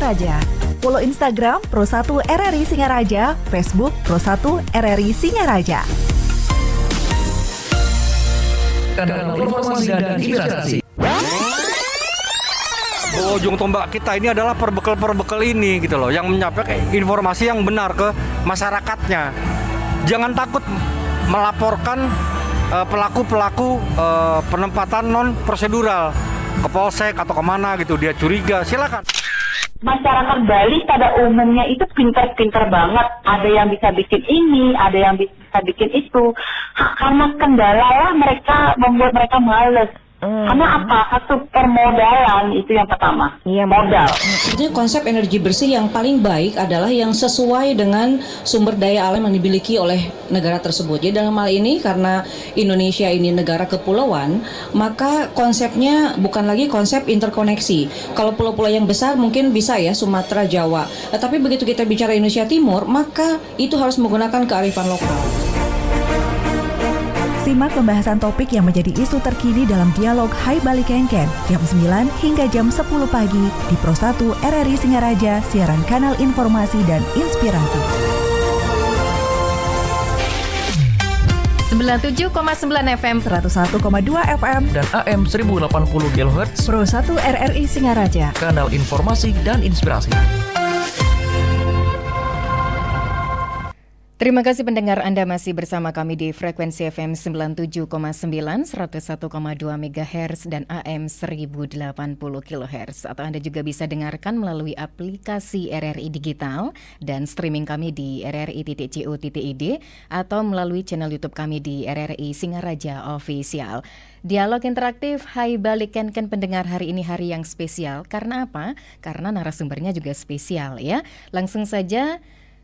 Singaraja. Follow Instagram Pro1 RRI Singaraja, Facebook Pro1 RRI Singaraja. Kanal informasi dan inspirasi. Ujung tombak kita ini adalah perbekal ini gitu loh, yang menyampaikan informasi yang benar ke masyarakatnya. Jangan takut melaporkan pelaku-pelaku penempatan non prosedural ke polsek atau kemana gitu, dia curiga, silakan. Masyarakat Bali pada umumnya itu pintar-pintar banget. Ada yang bisa bikin ini, ada yang bisa bikin itu. Karena kendala lah mereka membuat mereka males. Karena apa? Satu permodalan itu yang pertama. Iya, modal. Sebetulnya konsep energi bersih yang paling baik adalah yang sesuai dengan sumber daya alam yang dimiliki oleh negara tersebut. Jadi dalam hal ini karena Indonesia ini negara kepulauan, maka konsepnya bukan lagi konsep interkoneksi. Kalau pulau-pulau yang besar mungkin bisa ya Sumatera, Jawa. Tapi begitu kita bicara Indonesia Timur, maka itu harus menggunakan kearifan lokal. Simak pembahasan topik yang menjadi isu terkini dalam dialog Hai Bali Kengken jam 9 hingga jam 10 pagi di Pro1 RRI Singaraja, siaran kanal informasi dan inspirasi. 97,9 FM, 101,2 FM, Dan AM 1080 kHz. Pro1 RRI Singaraja. Kanal informasi dan inspirasi. terima kasih pendengar, Anda masih bersama kami di frekuensi FM 97,9, 101,2 MHz dan AM 1080 kHz. Atau Anda juga bisa dengarkan melalui aplikasi RRI Digital dan streaming kami di rri.co.id atau melalui channel YouTube kami di RRI Singaraja Official. Dialog interaktif Hai Bali Kengken pendengar, hari ini hari yang spesial. Karena apa? Karena narasumbernya juga spesial ya. Langsung saja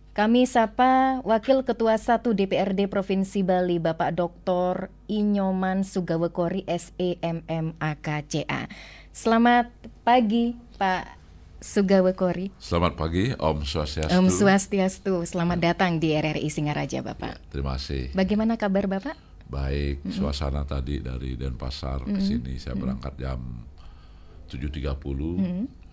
kami sapa Wakil Ketua 1 DPRD Provinsi Bali, Bapak Dr. Inyoman Sugawekori, SEMM AKCA. Selamat pagi, Pak Sugawekori. Selamat pagi, Om Swastiastu. Om Swastiastu. Selamat datang di RRI Singaraja, Bapak. Ya, terima kasih. Bagaimana kabar Bapak? Baik, suasana tadi dari Denpasar ke sini saya berangkat jam 7.30.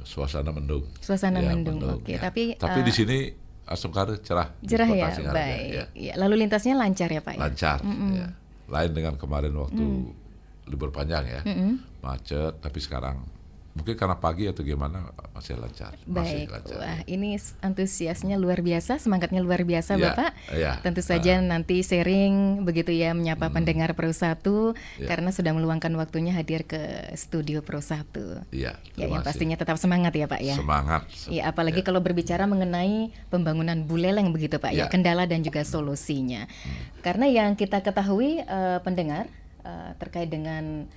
Suasana mendung. Suasana ya, mendung. Oke, ya. tapi di sini Asmkare cerah. cerah ya, Singaraja, baik. ya. Ya, lalu lintasnya lancar ya Pak ya? Lancar. Ya. Lain dengan kemarin waktu libur panjang ya, macet. Tapi sekarang mungkin karena pagi atau gimana masih lancar. Baik, Masih lancar. wah ini antusiasnya luar biasa, semangatnya luar biasa Ya, Bapak. ya. Tentu saja nanti sharing begitu ya, menyapa pendengar Pro1 Ya. karena sudah meluangkan waktunya hadir ke studio Pro1. Iya, Ya, terima yang kasih. pastinya tetap semangat ya Pak ya. Semangat. Ya, apalagi kalau berbicara mengenai pembangunan Buleleng begitu Pak ya, Ya. kendala dan juga solusinya. Karena yang kita ketahui pendengar terkait dengan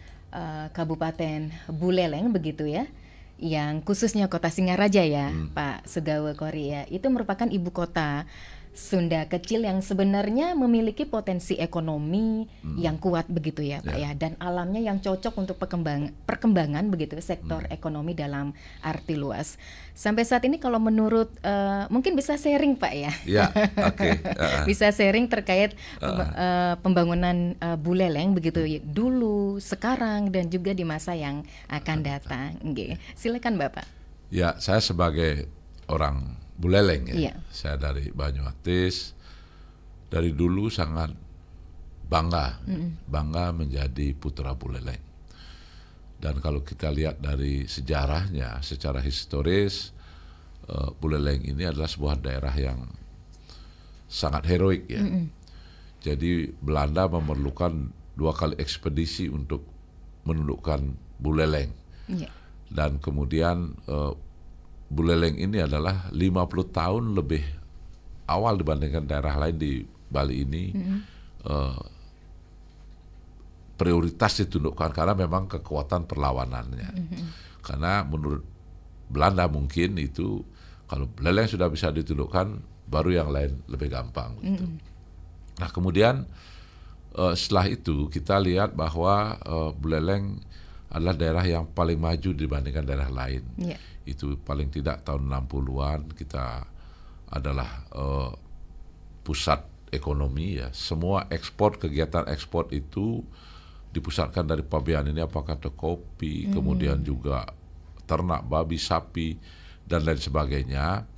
Kabupaten Buleleng begitu ya, yang khususnya Kota Singaraja ya, Pak Sugawekori ya, itu merupakan ibu kota Sunda kecil yang sebenarnya memiliki potensi ekonomi yang kuat begitu ya Pak ya, dan alamnya yang cocok untuk perkembangan begitu sektor ekonomi dalam arti luas. Sampai saat ini kalau menurut mungkin bisa sharing Pak ya. Ya, oke. Bisa sharing terkait pembangunan Buleleng begitu dulu, sekarang dan juga di masa yang akan datang. Nggih. Silakan Bapak. Ya, saya sebagai orang Buleleng ya. Iya. Saya dari Banyuatis. Dari dulu sangat bangga menjadi putra Buleleng. Dan kalau kita lihat dari sejarahnya, secara historis, Buleleng ini adalah sebuah daerah yang sangat heroik ya. Jadi Belanda memerlukan 2 kali ekspedisi untuk menundukkan Buleleng. Iya. Dan kemudian Buleleng ini adalah 50 tahun lebih awal dibandingkan daerah lain di Bali ini. Prioritas ditundukkan karena memang kekuatan perlawanannya. Karena menurut Belanda mungkin itu kalau Buleleng sudah bisa ditundukkan, baru yang lain lebih gampang. Gitu. Nah kemudian setelah itu kita lihat bahwa Buleleng adalah daerah yang paling maju dibandingkan daerah lain. Yeah. Itu paling tidak tahun 60-an kita adalah pusat ekonomi ya. Semua ekspor, kegiatan ekspor itu dipusatkan dari Pabean ini, apakah itu kopi, kemudian juga ternak, babi, sapi, dan lain sebagainya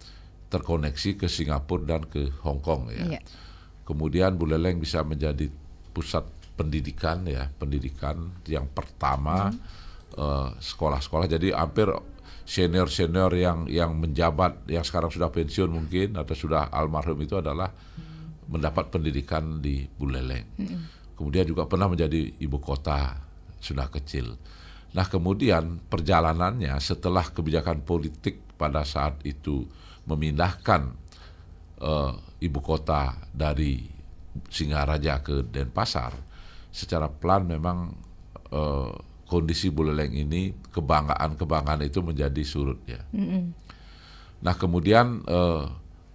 terkoneksi ke Singapura dan ke Hong Kong ya. Iya. Kemudian Buleleng bisa menjadi pusat pendidikan ya, pendidikan yang pertama sekolah-sekolah. Jadi hampir senior-senior yang menjabat, yang sekarang sudah pensiun mungkin atau sudah almarhum itu adalah mendapat pendidikan di Buleleng. Kemudian juga pernah menjadi ibu kota sudah kecil. Nah kemudian perjalanannya setelah kebijakan politik pada saat itu memindahkan ibu kota dari Singaraja ke Denpasar, secara pelan memang kondisi Buleleng ini, kebanggaan itu menjadi surut ya. Nah kemudian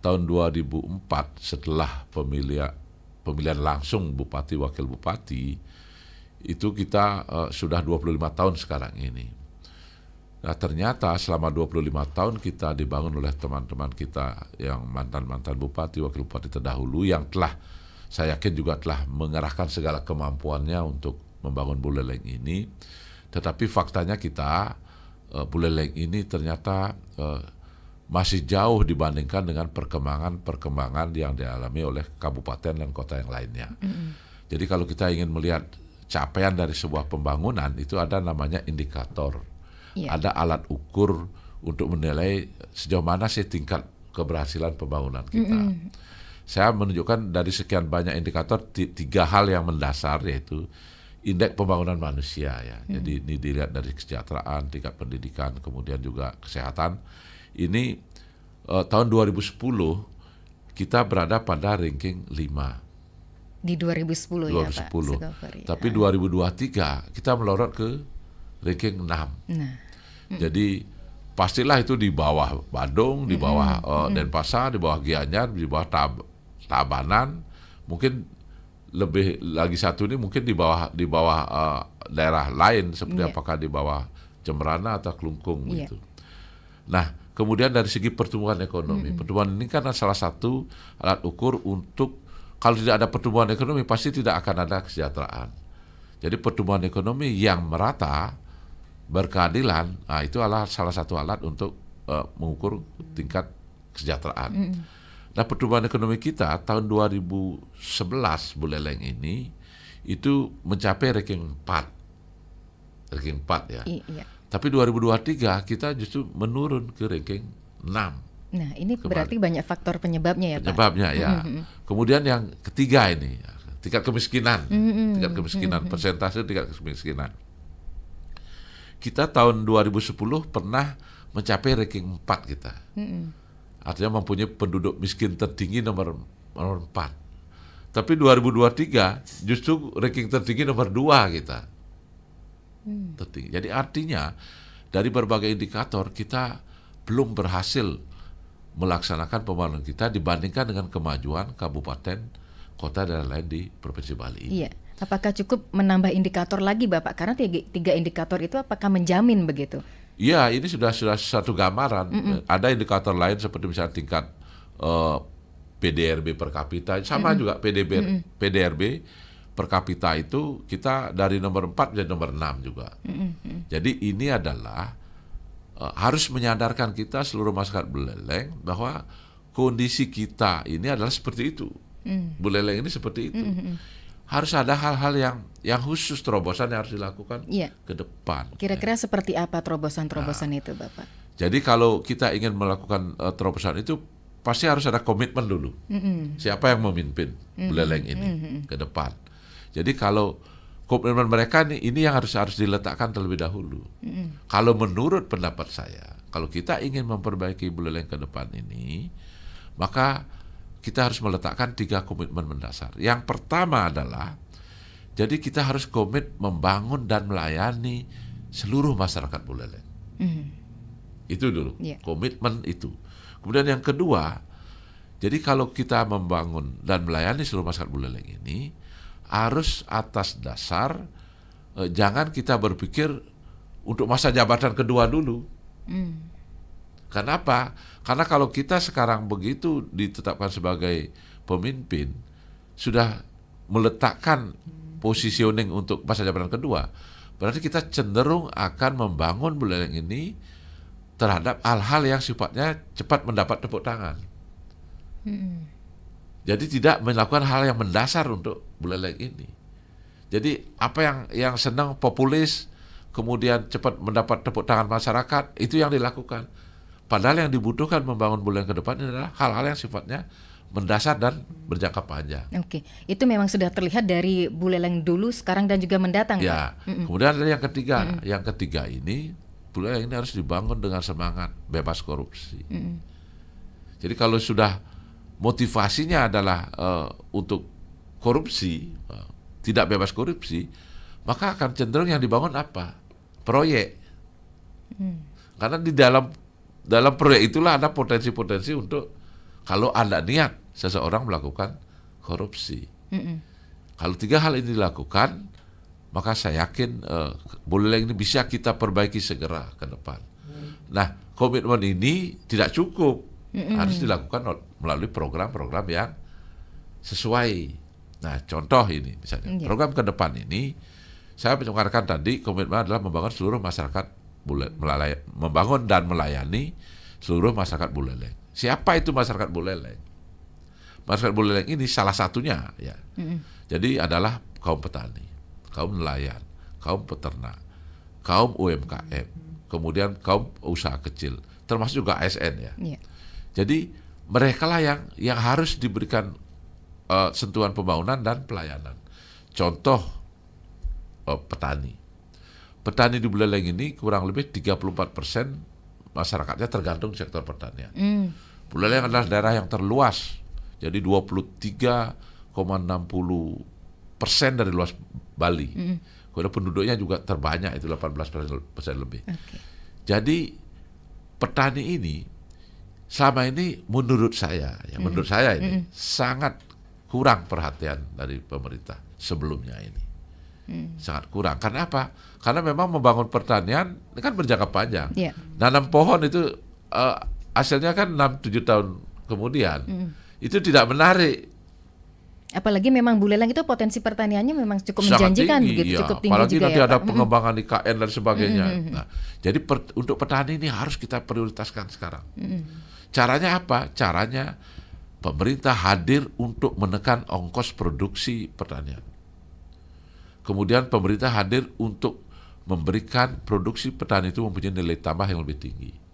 tahun 2004 setelah pemilihan langsung bupati wakil bupati itu kita sudah 25 tahun sekarang ini. Nah ternyata selama 25 tahun kita dibangun oleh teman-teman kita yang mantan-mantan bupati, wakil bupati terdahulu yang telah, saya yakin juga telah mengerahkan segala kemampuannya untuk membangun Buleleng ini. Tetapi faktanya kita, Buleleng ini ternyata masih jauh dibandingkan dengan perkembangan yang dialami oleh kabupaten dan kota yang lainnya. Jadi kalau kita ingin melihat capaian dari sebuah pembangunan, itu ada namanya indikator. Ada alat ukur untuk menilai sejauh mana sih tingkat keberhasilan pembangunan kita. Saya menunjukkan dari sekian banyak indikator 3 hal yang mendasar, yaitu indeks pembangunan manusia ya. Jadi ini dilihat dari kesejahteraan, tingkat pendidikan, kemudian juga kesehatan. Ini tahun 2010 kita berada pada ranking 5. Di 2010 ya Pak. Tapi 2023 kita melorot ke ranking 6. Jadi pastilah itu di bawah Badung, di bawah Denpasar, di bawah Gianyar, di bawah Tabanan, mungkin lebih lagi satu ini mungkin di bawah daerah lain seperti apakah di bawah Jemberana atau Klungkung gitu. Nah, kemudian dari segi pertumbuhan ekonomi, pertumbuhan ini kan salah satu alat ukur untuk kalau tidak ada pertumbuhan ekonomi pasti tidak akan ada kesejahteraan. Jadi pertumbuhan ekonomi yang merata, berkeadilan, nah itu adalah salah satu alat untuk mengukur tingkat kesejahteraan. Nah pertumbuhan ekonomi kita tahun 2011 Buleleng ini itu mencapai ranking 4 ya. Tapi 2023 kita justru menurun ke ranking 6. Nah ini berarti banyak faktor penyebabnya ya Pak. Penyebabnya ya. Kemudian yang ketiga ini tingkat kemiskinan, persentase tingkat kemiskinan. Kita tahun 2010 pernah mencapai ranking 4 kita. Artinya mempunyai penduduk miskin tertinggi nomor 4. Tapi 2023 justru ranking tertinggi nomor 2 kita. Tertinggi. Jadi artinya dari berbagai indikator kita belum berhasil melaksanakan pembangunan kita dibandingkan dengan kemajuan kabupaten, kota dan lain di Provinsi Bali ini. Iya. Apakah cukup menambah indikator lagi Bapak? Karena 3 indikator itu apakah menjamin begitu? Iya, ini sudah satu gambaran. Ada indikator lain seperti misalnya tingkat PDRB per kapita, sama juga PDRB per kapita itu kita dari nomor 4 menjadi nomor 6 juga. Jadi ini adalah harus menyadarkan kita seluruh masyarakat Buleleng bahwa kondisi kita ini adalah seperti itu. Buleleng ini seperti itu. Harus ada hal-hal yang khusus, terobosan yang harus dilakukan ke depan. Kira-kira seperti apa terobosan itu Bapak? Jadi kalau kita ingin melakukan terobosan itu pasti harus ada komitmen dulu. Siapa yang memimpin Buleleng ini ke depan. Jadi kalau komitmen mereka ini yang harus diletakkan terlebih dahulu. Kalau menurut pendapat saya, kalau kita ingin memperbaiki Buleleng ke depan ini, maka kita harus meletakkan 3 komitmen mendasar. Yang pertama adalah, jadi kita harus komit membangun dan melayani seluruh masyarakat Buleleng. Itu dulu, komitmen itu. Kemudian yang kedua, jadi kalau kita membangun dan melayani seluruh masyarakat Buleleng ini, harus atas dasar, jangan kita berpikir untuk masa jabatan kedua dulu. Kenapa? Karena kalau kita sekarang begitu ditetapkan sebagai pemimpin, sudah meletakkan positioning untuk masa jabatan kedua, berarti kita cenderung akan membangun Buleleng ini terhadap hal-hal yang sifatnya cepat mendapat tepuk tangan. Jadi tidak melakukan hal yang mendasar untuk Buleleng ini. Jadi apa yang senang populis, kemudian cepat mendapat tepuk tangan masyarakat, itu yang dilakukan. Padahal yang dibutuhkan membangun Buleleng ke depan adalah hal-hal yang sifatnya mendasar dan berjangka panjang. Oke, itu memang sudah terlihat dari Buleleng dulu, sekarang dan juga mendatang. Ya, Pak? kemudian ada yang ketiga. Yang ketiga ini, Buleleng ini harus dibangun dengan semangat bebas korupsi. Jadi kalau sudah motivasinya adalah untuk korupsi, tidak bebas korupsi, maka akan cenderung yang dibangun apa? Proyek. Karena di dalam proyek itulah ada potensi-potensi untuk kalau ada niat seseorang melakukan korupsi. Kalau tiga hal ini dilakukan, maka saya yakin Buleleng ini bisa kita perbaiki segera ke depan. Nah, komitmen ini tidak cukup. Harus dilakukan melalui program-program yang sesuai. Nah, contoh ini misalnya program ke depan ini, saya menyebarkan tadi komitmen adalah membangun seluruh masyarakat membangun dan melayani seluruh masyarakat Buleleng. Siapa itu masyarakat Buleleng? Masyarakat Buleleng ini salah satunya ya. Jadi adalah kaum petani, kaum nelayan, kaum peternak, kaum UMKM, kemudian kaum usaha kecil, termasuk juga ASN ya. Jadi mereka lah yang harus diberikan sentuhan pembangunan dan pelayanan. Contoh petani. Petani di Buleleng ini kurang lebih 34% masyarakatnya tergantung sektor pertanian. Buleleng adalah daerah yang terluas. Jadi 23,60% dari luas Bali. Kemudian penduduknya juga terbanyak, itu 18% lebih. Jadi petani ini selama ini menurut saya ini sangat kurang perhatian dari pemerintah sebelumnya ini. Sangat kurang. Karena apa? Karena memang membangun pertanian ini kan berjangka panjang. Nanam pohon itu hasilnya kan 6-7 tahun kemudian. Itu tidak menarik. Apalagi memang Buleleng itu potensi pertaniannya memang cukup Sangat menjanjikan, tinggi, begitu, ya. cukup tinggi Apalagi juga nanti ya, ada Pak. pengembangan IKN dan sebagainya. Nah, jadi untuk petani ini harus kita prioritaskan sekarang. Caranya apa? Caranya pemerintah hadir untuk menekan ongkos produksi pertanian. Kemudian pemerintah hadir untuk memberikan produksi petani itu mempunyai nilai tambah yang lebih tinggi.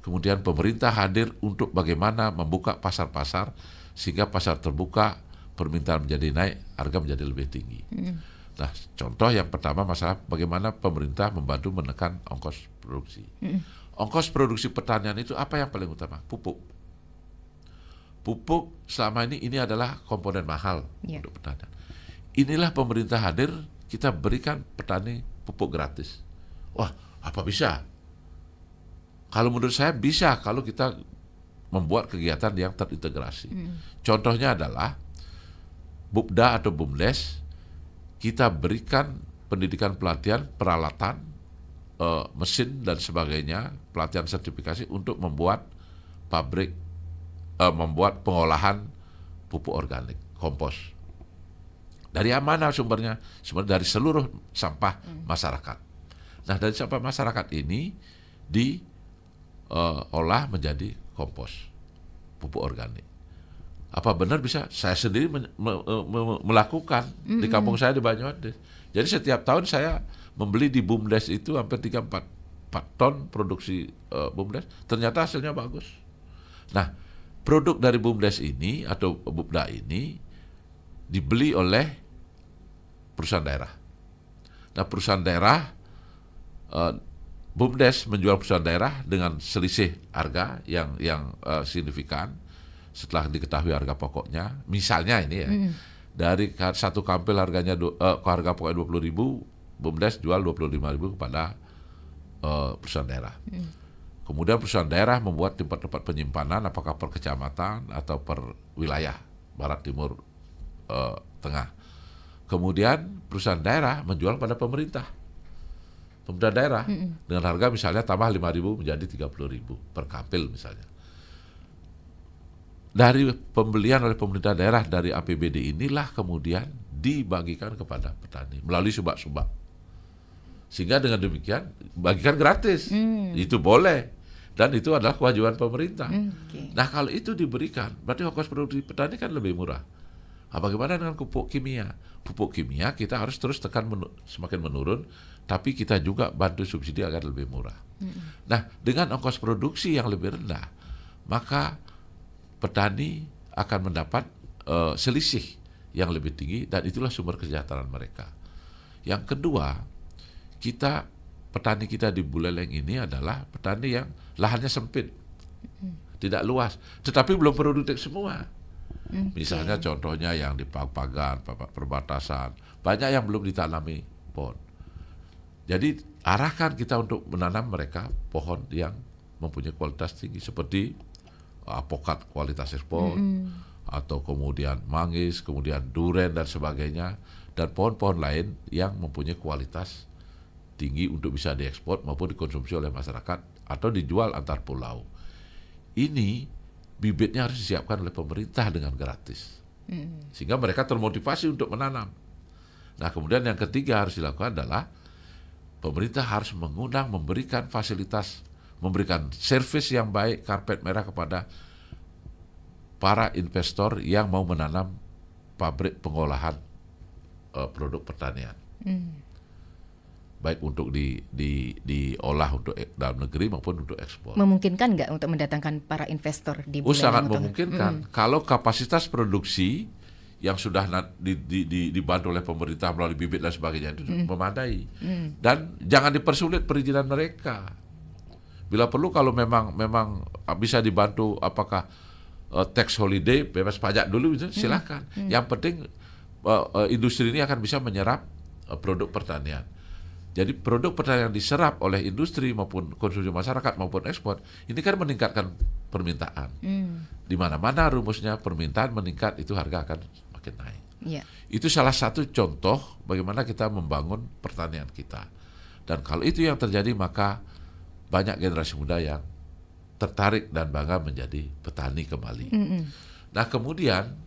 Kemudian pemerintah hadir untuk bagaimana membuka pasar-pasar sehingga pasar terbuka, permintaan menjadi naik, harga menjadi lebih tinggi. Nah, contoh yang pertama masalah bagaimana pemerintah membantu menekan ongkos produksi. Ongkos produksi pertanian itu apa yang paling utama? Pupuk. Pupuk selama ini adalah komponen mahal untuk pertanian. Inilah pemerintah hadir, kita berikan petani pupuk gratis. Wah, apa bisa? Kalau menurut saya bisa kalau kita membuat kegiatan yang terintegrasi. Contohnya adalah Bupda atau Bumdes, kita berikan pendidikan pelatihan, peralatan, mesin dan sebagainya, pelatihan sertifikasi untuk membuat pabrik, membuat pengolahan pupuk organik, kompos. Dari mana sumbernya? Sumber dari seluruh sampah masyarakat. Nah, dari sampah masyarakat ini diolah menjadi kompos, pupuk organik. Apa benar bisa? Saya sendiri melakukan di kampung saya di Banyuwangi. Jadi setiap tahun saya membeli di Bumdes itu hampir 3-4 ton produksi Bumdes. Ternyata hasilnya bagus. Nah, produk dari Bumdes ini atau Bupda ini dibeli oleh perusahaan daerah. Nah, perusahaan daerah, Bumdes menjual perusahaan daerah dengan selisih harga yang signifikan setelah diketahui harga pokoknya. Misalnya ini ya, dari satu kampil harganya harga pokoknya 20.000, Bumdes jual 25.000 kepada perusahaan daerah. Kemudian perusahaan daerah membuat tempat-tempat penyimpanan, apakah per kecamatan atau per wilayah, barat, timur, tengah. Kemudian perusahaan daerah menjual pada pemerintah daerah dengan harga misalnya tambah 5.000 menjadi 30.000 per kampil misalnya. Dari pembelian oleh pemerintah daerah dari APBD inilah kemudian dibagikan kepada petani melalui subak-subak. Sehingga dengan demikian bagikan gratis. Itu boleh. Dan itu adalah kewajiban pemerintah. Oke. Nah kalau itu diberikan, berarti ongkos produksi petani kan lebih murah. Nah, bagaimana dengan pupuk kimia? Pupuk kimia kita harus terus tekan semakin menurun, tapi kita juga bantu subsidi agar lebih murah. Nah, dengan ongkos produksi yang lebih rendah, maka petani akan mendapat selisih yang lebih tinggi, dan itulah sumber kesejahteraan mereka. Yang kedua, petani kita di Buleleng ini adalah petani yang lahannya sempit, tidak luas, tetapi belum produktif semua. Misalnya contohnya yang di Pagan, perbatasan, banyak yang belum ditanami pohon. Jadi arahkan kita untuk menanam mereka pohon yang mempunyai kualitas tinggi seperti apokat kualitas ekspor, atau kemudian manggis, kemudian duren dan sebagainya, dan pohon-pohon lain yang mempunyai kualitas tinggi untuk bisa diekspor maupun dikonsumsi oleh masyarakat atau dijual antar pulau. Ini bibitnya harus disiapkan oleh pemerintah dengan gratis, sehingga mereka termotivasi untuk menanam. Nah, kemudian yang ketiga harus dilakukan adalah pemerintah harus mengundang, memberikan fasilitas, memberikan servis yang baik, karpet merah kepada para investor yang mau menanam pabrik pengolahan produk pertanian. Baik untuk diolah untuk dalam negeri maupun untuk ekspor. Memungkinkan nggak untuk mendatangkan para investor di Buleleng? Sangat memungkinkan. Kalau kapasitas produksi yang sudah dibantu oleh pemerintah melalui bibit dan sebagainya itu memadai. Dan jangan dipersulit perizinan mereka. Bila perlu kalau memang bisa dibantu, apakah tax holiday, bebas pajak dulu, silakan. Yang penting industri ini akan bisa menyerap produk pertanian. Jadi produk pertanian yang diserap oleh industri maupun konsumsi masyarakat maupun ekspor, ini kan meningkatkan permintaan. Di mana-mana rumusnya permintaan meningkat, itu harga akan makin naik. Yeah. Itu salah satu contoh bagaimana kita membangun pertanian kita. Dan kalau itu yang terjadi, maka banyak generasi muda yang tertarik dan bangga menjadi petani kembali. Nah, kemudian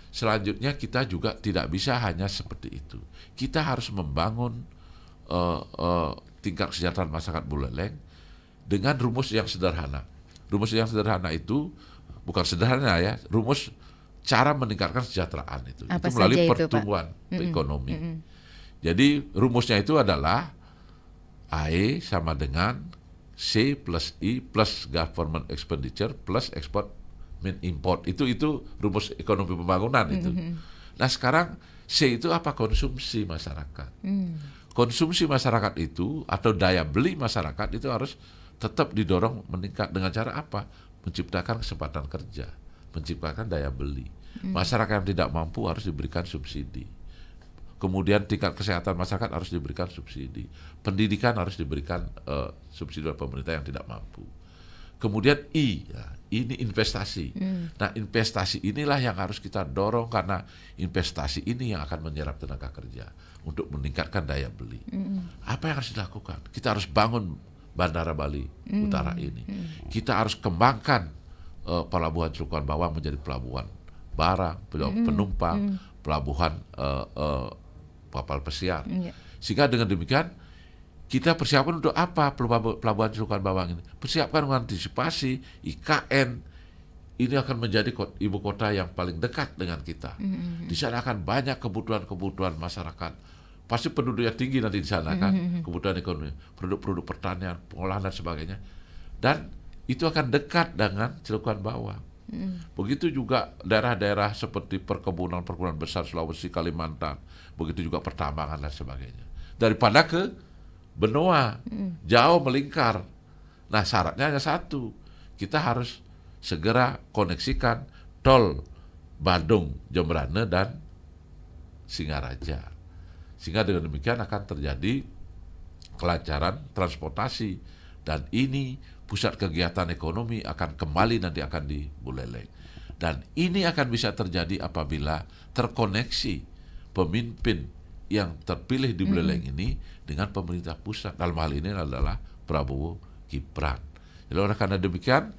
selanjutnya kita juga tidak bisa hanya seperti itu. Kita harus membangun tingkat kesejahteraan masyarakat Buleleng dengan rumus yang sederhana. Rumus yang sederhana itu bukan sederhana ya, rumus cara meningkatkan kesejahteraan itu. Apa itu melalui saja itu, pertumbuhan ekonomi. Jadi rumusnya itu adalah AE sama dengan C plus I plus government expenditure plus export min import. Itu rumus ekonomi pembangunan itu. Nah, sekarang C itu apa? Konsumsi masyarakat. Konsumsi masyarakat itu atau daya beli masyarakat itu harus tetap didorong meningkat dengan cara apa? Menciptakan kesempatan kerja, menciptakan daya beli. Masyarakat yang tidak mampu harus diberikan subsidi. Kemudian tingkat kesehatan masyarakat harus diberikan subsidi. Pendidikan harus diberikan subsidi oleh pemerintah yang tidak mampu. Kemudian ini investasi. Nah, investasi inilah yang harus kita dorong, karena investasi ini yang akan menyerap tenaga kerja untuk meningkatkan daya beli. Apa yang harus dilakukan? Kita harus bangun Bandara Bali Utara ini. Kita harus kembangkan pelabuhan Celukan Bawang menjadi pelabuhan barang, penumpang, pelabuhan kapal pesiar. Sehingga dengan demikian kita persiapkan untuk apa pelabuhan Celukan Bawang ini? Persiapkan mengantisipasi IKN ini akan menjadi ibu kota yang paling dekat dengan kita. Di sana akan banyak kebutuhan masyarakat. Pasti penduduknya tinggi nanti di sana kan, kebutuhan ekonomi, produk-produk pertanian, pengolahan dan sebagainya. Dan itu akan dekat dengan Celukan Bawang. Begitu juga daerah-daerah seperti perkebunan besar Sulawesi, Kalimantan, begitu juga pertambangan dan sebagainya. Daripada ke benua, jauh melingkar. Nah, syaratnya hanya satu, kita harus segera koneksikan tol Badung, Jembrane dan Singaraja. Sehingga dengan demikian akan terjadi kelancaran transportasi, dan ini pusat kegiatan ekonomi akan kembali nanti akan di Buleleng. Dan ini akan bisa terjadi apabila terkoneksi pemimpin yang terpilih di Buleleng ini dengan pemerintah pusat. Dalam hal ini adalah Prabowo Gibran. Jadi oleh karena demikian,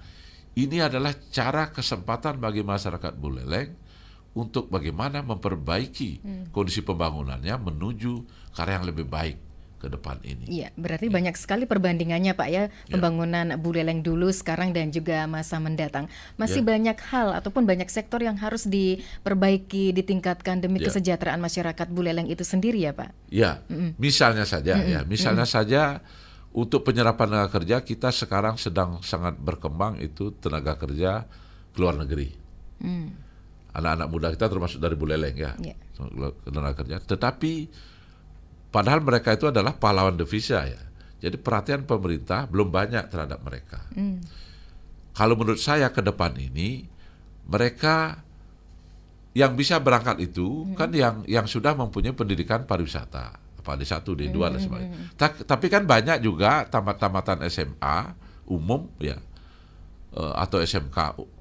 ini adalah cara kesempatan bagi masyarakat Buleleng untuk bagaimana memperbaiki kondisi pembangunannya menuju ke arah yang lebih baik ke depan ini. Iya, berarti banyak sekali perbandingannya Pak ya, pembangunan Buleleng dulu, sekarang dan juga masa mendatang. Masih banyak hal ataupun banyak sektor yang harus diperbaiki, ditingkatkan demi kesejahteraan masyarakat Buleleng itu sendiri ya Pak? Ya, misalnya saja untuk penyerapan tenaga kerja kita sekarang sedang sangat berkembang itu tenaga kerja ke luar negeri. Anak-anak muda kita termasuk dari Buleleng tenaga kerja. Tetapi padahal mereka itu adalah pahlawan devisa ya. Jadi perhatian pemerintah belum banyak terhadap mereka. Kalau menurut saya ke depan ini mereka yang bisa berangkat itu kan yang sudah mempunyai pendidikan pariwisata, apa D1, D2 dan sebagainya. Tapi kan banyak juga tamat-tamatan SMA umum ya atau SMK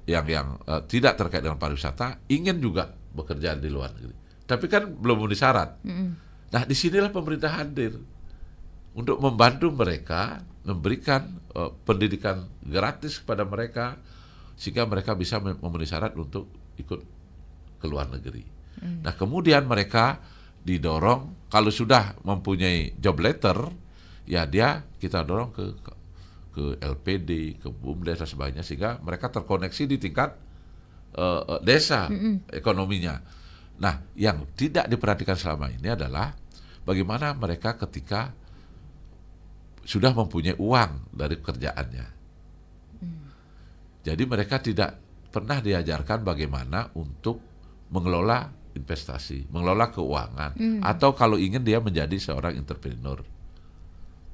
yang tidak terkait dengan pariwisata ingin juga bekerja di luar negeri. Tapi kan belum memenuhi syarat. Nah, disinilah pemerintah hadir untuk membantu mereka, memberikan pendidikan gratis kepada mereka sehingga mereka bisa memenuhi syarat untuk ikut ke luar negeri. Nah, kemudian mereka didorong kalau sudah mempunyai job letter, ya kita dorong ke LPD, ke BUMDes dan sebagainya sehingga mereka terkoneksi di tingkat desa ekonominya. Nah, yang tidak diperhatikan selama ini adalah bagaimana mereka ketika sudah mempunyai uang dari pekerjaannya. Jadi mereka tidak pernah diajarkan bagaimana untuk mengelola investasi, mengelola keuangan, atau kalau ingin dia menjadi seorang entrepreneur.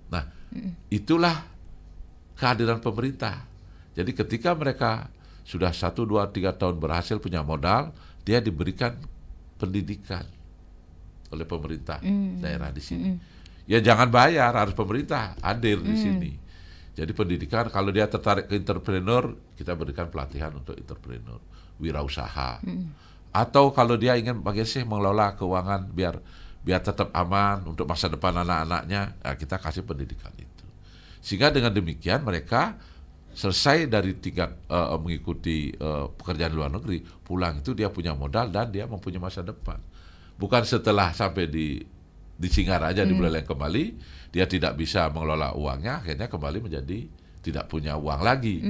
Nah, itulah kehadiran pemerintah. Jadi ketika mereka sudah 1, 2, 3 tahun berhasil punya modal, dia diberikan pendidikan oleh pemerintah daerah di sini. Ya jangan bayar, harus pemerintah hadir di sini. Jadi pendidikan, kalau dia tertarik ke entrepreneur, kita berikan pelatihan untuk entrepreneur, wirausaha. Atau kalau dia ingin bagaimana mengelola keuangan biar tetap aman untuk masa depan anak-anaknya, ya kita kasih pendidikan itu. Sehingga dengan demikian mereka selesai dari tingkat mengikuti pekerjaan luar negeri, pulang itu dia punya modal dan dia mempunyai masa depan. Bukan setelah sampai di Singaraja di Buleleng kembali, dia tidak bisa mengelola uangnya, akhirnya kembali menjadi tidak punya uang lagi.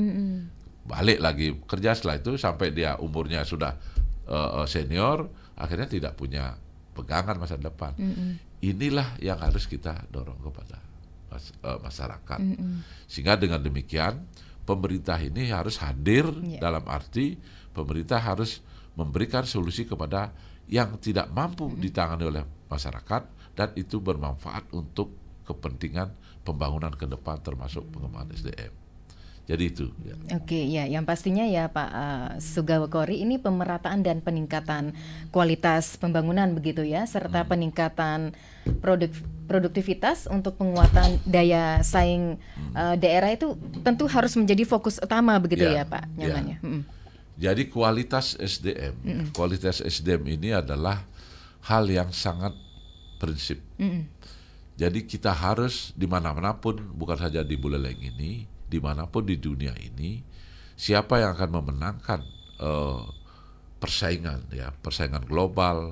Balik lagi kerja setelah itu sampai dia umurnya sudah senior, akhirnya tidak punya pegangan masa depan. Inilah yang harus kita dorong kepada masyarakat. Sehingga dengan demikian pemerintah ini harus hadir dalam arti pemerintah harus memberikan solusi kepada yang tidak mampu ditangani oleh masyarakat dan itu bermanfaat untuk kepentingan pembangunan ke depan termasuk pengembangan SDM. Jadi itu. Ya. Oke, ya, yang pastinya ya Pak Sugawokori, ini pemerataan dan peningkatan kualitas pembangunan begitu ya, serta peningkatan produktivitas untuk penguatan daya saing daerah itu tentu harus menjadi fokus utama begitu ya Pak Nyamannya. Jadi kualitas SDM ini adalah hal yang sangat prinsip. Jadi kita harus dimana-mana pun, bukan saja di Buleleng ini, dimanapun di dunia ini, siapa yang akan memenangkan persaingan global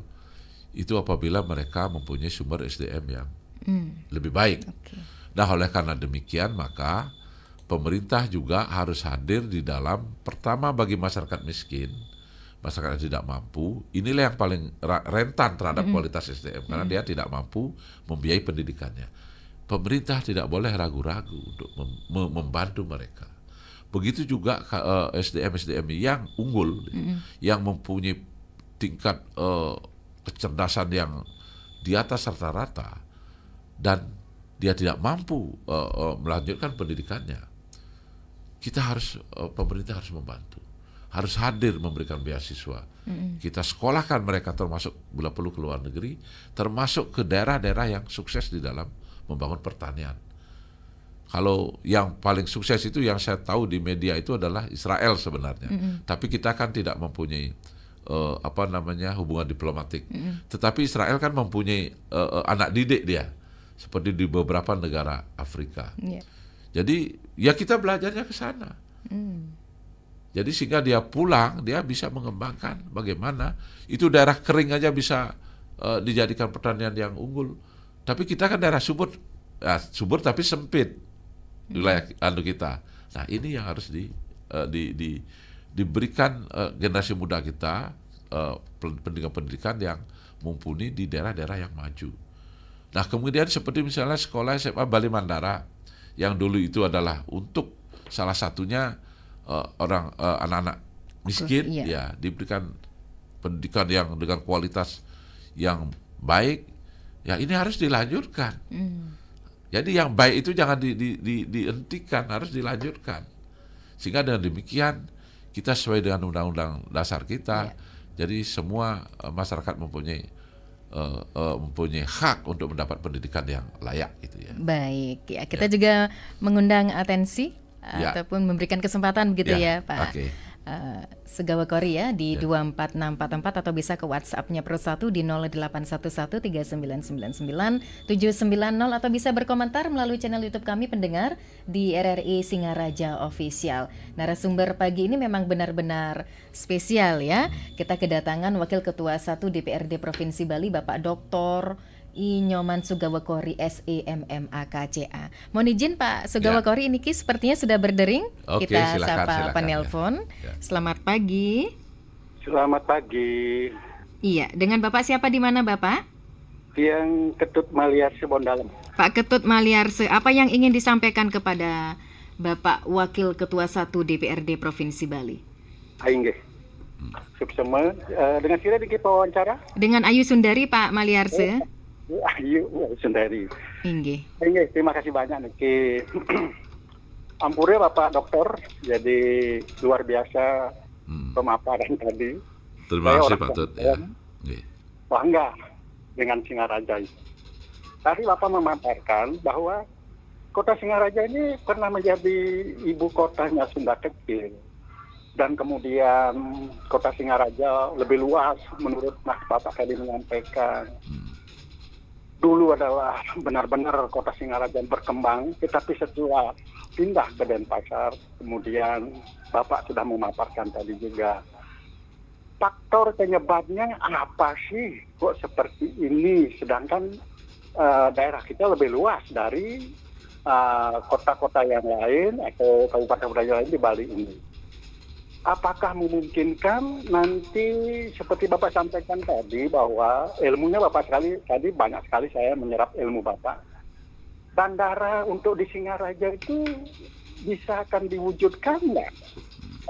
itu apabila mereka mempunyai sumber SDM yang lebih baik. Nah, oleh karena demikian maka pemerintah juga harus hadir di dalam, pertama bagi masyarakat miskin, masyarakat yang tidak mampu, inilah yang paling rentan terhadap kualitas SDM karena dia tidak mampu membiayai pendidikannya. Pemerintah tidak boleh ragu-ragu untuk membantu mereka. Begitu juga SDM yang unggul, yang mempunyai tingkat kecerdasan yang di atas rata-rata dan dia tidak mampu melanjutkan pendidikannya. Pemerintah harus membantu, harus hadir memberikan beasiswa. Kita sekolahkan mereka termasuk bila perlu ke luar negeri, termasuk ke daerah-daerah yang sukses di dalam membangun pertanian. Kalau yang paling sukses itu yang saya tahu di media itu adalah Israel sebenarnya. Tapi kita kan tidak mempunyai hubungan diplomatik. Tetapi Israel kan mempunyai anak didik dia, seperti di beberapa negara Afrika. Jadi ya kita belajarnya ke sana. Jadi sehingga dia pulang, dia bisa mengembangkan bagaimana itu daerah kering aja bisa dijadikan pertanian yang unggul. Tapi kita kan daerah subur subur tapi sempit wilayah kita. Nah, ini yang harus diberikan generasi muda kita pendidikan-pendidikan yang mumpuni di daerah-daerah yang maju. Nah, kemudian seperti misalnya sekolah SMA Bali Mandara yang dulu itu adalah untuk salah satunya anak-anak miskin, ya diberikan pendidikan yang dengan kualitas yang baik. Ya, ini harus dilanjutkan. Jadi yang baik itu jangan dihentikan, harus dilanjutkan. Sehingga dengan demikian kita sesuai dengan undang-undang dasar kita. Jadi semua masyarakat mempunyai hak untuk mendapat pendidikan yang layak gitu ya. Baik, ya kita juga mengundang atensi ataupun memberikan kesempatan begitu ya Pak. Sugawa Kori ya di 24644 atau bisa ke WhatsApp-nya Pro 1 di 08113999 790 atau bisa berkomentar melalui channel YouTube kami pendengar di RRI Singaraja Official. Narasumber pagi ini memang benar-benar spesial ya. Kita kedatangan Wakil Ketua 1 DPRD Provinsi Bali Bapak Dr. I Nyoman Sugawa Kori SEMMAKCA. Mohon izin Pak Sugawa Kori, ini sepertinya sudah berdering. Oke, kita silakan, sapa penelpon. Selamat pagi. Selamat pagi. Iya, dengan Bapak siapa di mana Bapak? Yang Ketut Maliarse Bondalam. Pak Ketut Maliarse, apa yang ingin disampaikan kepada Bapak Wakil Ketua 1 DPRD Provinsi Bali? Aingge. Suksema, dengan siapa di wawancara? Dengan Ayu Sundari Pak Maliarse. Ayu sendiri. Inggih. Terima kasih banyak Niki. Ampure Bapak Dokter, jadi luar biasa pemaparan tadi. Terima kasih Pak Tut. Ya. Bangga dengan Singaraja. Tadi Bapak memaparkan bahwa kota Singaraja ini pernah menjadi ibu kotanya Sunda kecil. Dan kemudian kota Singaraja lebih luas menurut Bapak tadi menyampaikan. Dulu adalah benar-benar kota Singaraja berkembang, tetapi setelah pindah ke Denpasar, kemudian Bapak sudah memaparkan tadi juga. Faktor penyebabnya apa sih kok seperti ini, sedangkan daerah kita lebih luas dari kota-kota yang lain atau kabupaten yang lain di Bali ini. Apakah memungkinkan nanti seperti Bapak sampaikan tadi bahwa ilmunya Bapak tadi banyak sekali saya menyerap ilmu Bapak. Bandara untuk di Singaraja itu bisa akan diwujudkan nggak?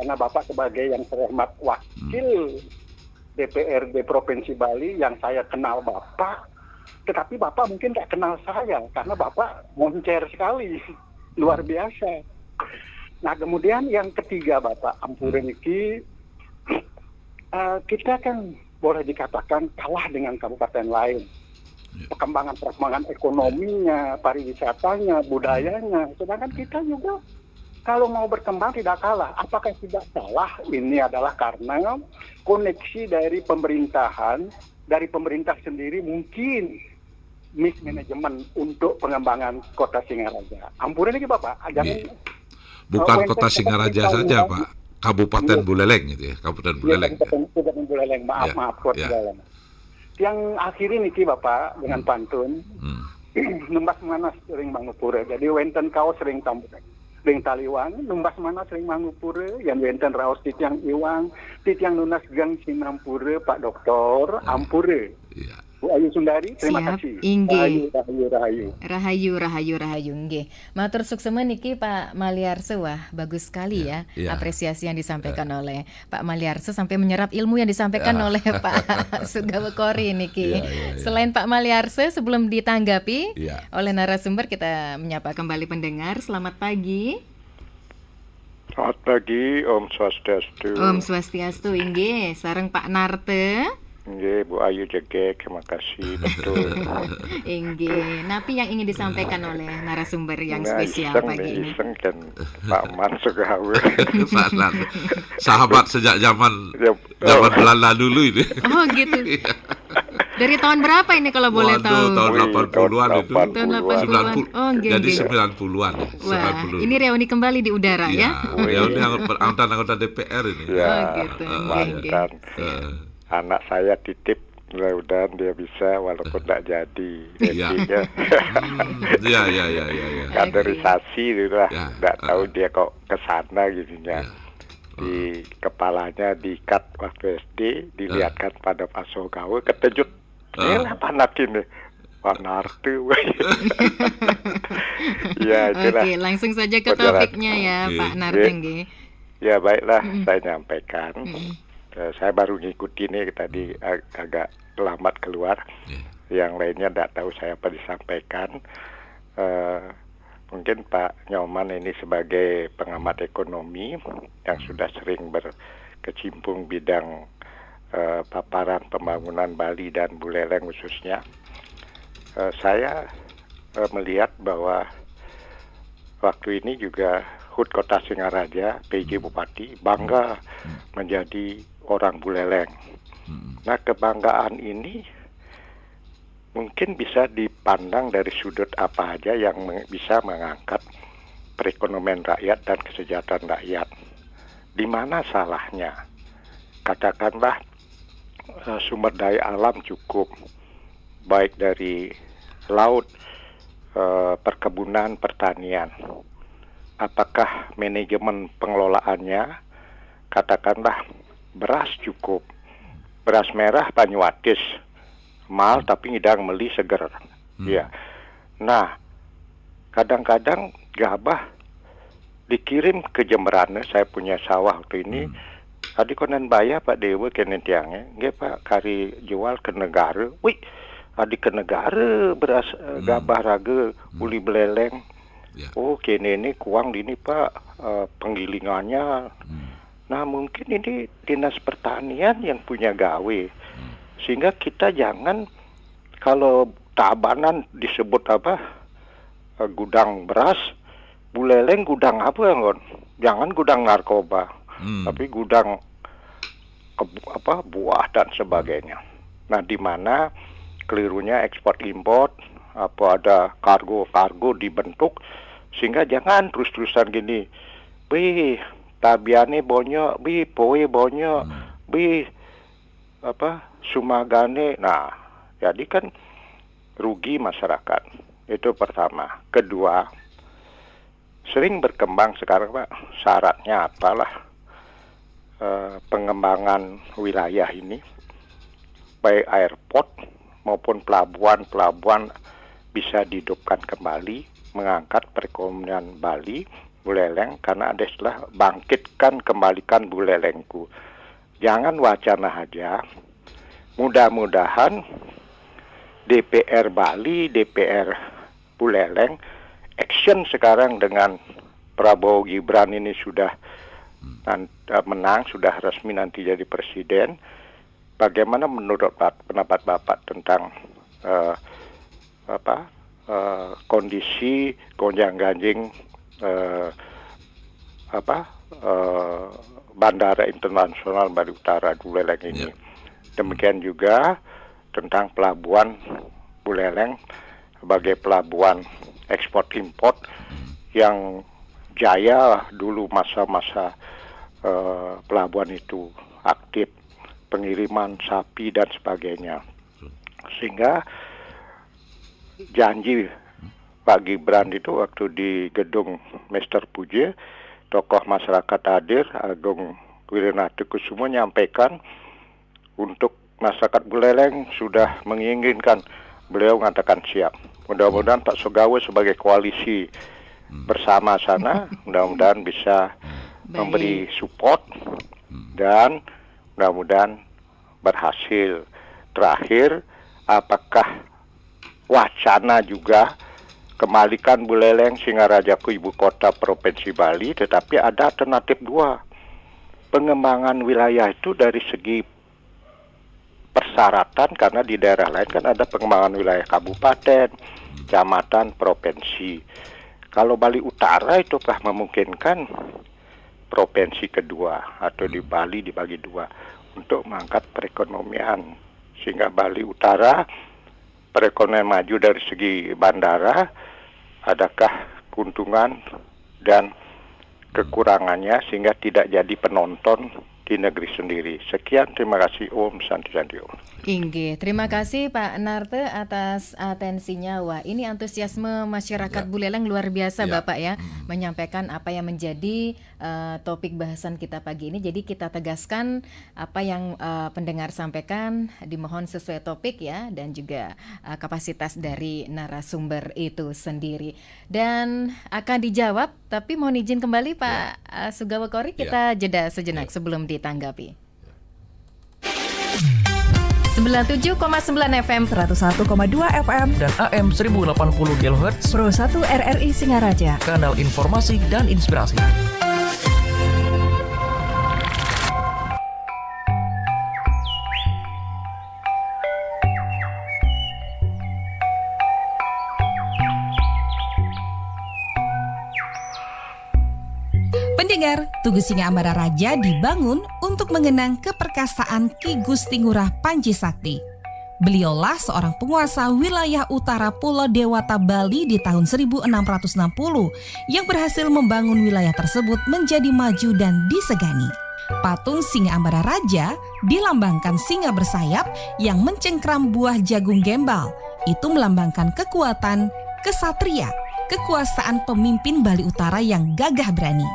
Karena Bapak sebagai yang terhormat wakil DPRD Provinsi Bali yang saya kenal Bapak, tetapi Bapak mungkin nggak kenal saya karena Bapak moncer sekali, luar biasa. Nah, kemudian yang ketiga Bapak, ampure niki, kita kan boleh dikatakan kalah dengan kabupaten lain. Perkembangan ekonominya, pariwisatanya, budayanya, sedangkan kita juga kalau mau berkembang tidak kalah. Apakah tidak salah? Ini adalah karena koneksi dari pemerintahan, dari pemerintah sendiri mungkin mismanagement untuk pengembangan kota Singaraja. Ampure niki Bapak, jangan... Bukan kota Singaraja saja Pak, Kabupaten Buleleng gitu ya, Kabupaten Buleleng. Kabupaten Buleleng, maaf Buleleng. Yang akhir ini Bapak dengan pantun, numbas mana sering mangupure, jadi wenten kaos sering taliwang, numbas mana sering mangupure, yang wenten raos titiang iwang, titiang nunas gang sinampure Pak Doktor, ampure. Iya. Bu Ayu Sundari, terima kasih. Inggih. Rahayu. Nggih. Matur suksema niki Pak Maliarse, wah bagus sekali ya apresiasi yang disampaikan oleh Pak Maliarse sampai menyerap ilmu yang disampaikan oleh Pak Sugawa Kori niki. Selain Pak Maliarse, sebelum ditanggapi oleh narasumber, kita menyapa kembali pendengar. Selamat pagi. Selamat pagi, Om Swastiastu. Om Swastiastu, inggih. Sareng Pak Narte. Nggih, Bu Ayu Jegek, terima kasih, betul. Inggih. Napi yang ingin disampaikan oleh narasumber yang spesial pagi ini? Iseng dan Pak Man Sugawa. Sahabat sejak zaman Belanda dulu ini. Oh gitu. Dari tahun berapa ini kalau boleh tahu? Tahun 80-an itu. Tahun 80-an. Oh, jadi 90-an ya. Wah, 90. Ini reuni kembali di udara ya? Reuni anggota DPR ini. Oh gitu. Anak saya titip Mudah-mudahan dia bisa walaupun tidak jadi. Iya. Intinya Ya. kaderisasi gitu lah. Ya. Nggak tahu dia kok kesana gitunya. Di kepalanya diikat waktu SD, dilihatkan pada Pak Sogawe, ketejut. Ini apa anak ini? Pak Nartu. Ya, itulah. Oke, langsung saja ke Perjalanan. topiknya ya, Pak Nartenggi. Ya baiklah, saya nyampaikan. Saya baru ngikuti nih tadi agak lambat keluar. Yang lainnya tidak tahu saya apa disampaikan. Mungkin Pak Nyoman ini sebagai pengamat ekonomi yang sudah sering berkecimpung bidang paparan pembangunan Bali dan Buleleng khususnya. Saya melihat bahwa waktu ini juga HUT Kota Singaraja, PJ Bupati, bangga menjadi orang Buleleng. Nah, kebanggaan ini mungkin bisa dipandang dari sudut apa aja yang bisa mengangkat perekonomian rakyat dan kesejahteraan rakyat. Di mana salahnya? Katakanlah sumber daya alam cukup, baik dari laut, perkebunan, pertanian. Apakah manajemen pengelolaannya, katakanlah beras cukup, beras merah Banyuatis, mahal tapi ngidang meli seger. Ya. Nah, kadang-kadang gabah dikirim ke Jemberana, saya punya sawah waktu ini. Tadi konan bayar Pak Dewa kene tiangnya, nggih Pak kari jual ke negara. Wih, adi ke negara beras gabah raga uli beleleng. Oh, kene ini kuang di ini Pak penggilingannya. Nah, mungkin ini Dinas Pertanian yang punya gawe. Sehingga kita jangan kalau Tabanan disebut apa gudang beras, Buleleng gudang apa ngon? Jangan gudang narkoba, tapi gudang buah dan sebagainya. Nah, di mana kelirunya ekspor impor, apa ada kargo dibentuk sehingga jangan terus-terusan gini. Bi tabiane bonyo, bi poe bonyo, bi sumagane. Nah, jadi kan rugi masyarakat. Itu pertama. Kedua, sering berkembang sekarang Pak, syaratnya apalah pengembangan wilayah ini, baik airport maupun pelabuhan bisa dihidupkan kembali, mengangkat perekonomian Bali, Buleleng, karena ada istilah bangkitkan kembalikan Bulelengku. Jangan wacana aja. Mudah-mudahan DPR Bali, DPR Buleleng action sekarang dengan Prabowo Gibran ini sudah menang, sudah resmi nanti jadi presiden. Bagaimana menurut pendapat Bapak tentang kondisi gonjang-ganjing Bandara Internasional Bali Utara Buleleng ini. Demikian juga tentang pelabuhan Buleleng sebagai pelabuhan ekspor impor yang jaya dulu masa-masa pelabuhan itu aktif pengiriman sapi dan sebagainya. Sehingga janji Pak Gibran itu waktu di gedung Mr. Puja, tokoh masyarakat hadir, Agung Wirinatu Kusumo menyampaikan untuk masyarakat Buleleng sudah menginginkan, beliau mengatakan siap. Mudah-mudahan Pak Sogawe sebagai koalisi bersama sana, mudah-mudahan bisa memberi support dan mudah-mudahan berhasil. Terakhir, apakah wacana juga kembalikan Buleleng Singaraja ke ibu kota Provinsi Bali, tetapi ada alternatif dua. Pengembangan wilayah itu dari segi persyaratan, karena di daerah lain kan ada pengembangan wilayah kabupaten, kecamatan, provinsi. Kalau Bali Utara itu telah memungkinkan provinsi kedua atau di Bali dibagi dua untuk mengangkat perekonomian, sehingga Bali Utara perekonomian maju dari segi bandara. Adakah keuntungan dan kekurangannya sehingga tidak jadi penonton di negeri sendiri. Sekian, terima kasih. Om Santi Santi Om. Inggih, terima kasih Pak Narte atas atensinya. Wah, ini antusiasme masyarakat Buleleng luar biasa Bapak ya, menyampaikan apa yang menjadi topik bahasan kita pagi ini. Jadi kita tegaskan apa yang pendengar sampaikan, dimohon sesuai topik ya, dan juga kapasitas dari narasumber itu sendiri. Dan akan dijawab, tapi mohon izin kembali Pak Sugawokori, kita jeda sejenak sebelum ditanggapi. 97,9 FM, 101,2 FM, dan AM 1080 kHz, Pro 1 RRI Singaraja, kanal informasi dan inspirasi. Pendengar, Tugu Singa Ambara Raja dibangun untuk mengenang keperkasaan Ki Gusti Ngurah Panji Sakti. Beliaulah seorang penguasa wilayah utara Pulau Dewata Bali di tahun 1660 yang berhasil membangun wilayah tersebut menjadi maju dan disegani. Patung Singa Ambara Raja dilambangkan singa bersayap yang mencengkram buah jagung gembal. Itu melambangkan kekuatan, kesatria, kekuasaan pemimpin Bali Utara yang gagah berani.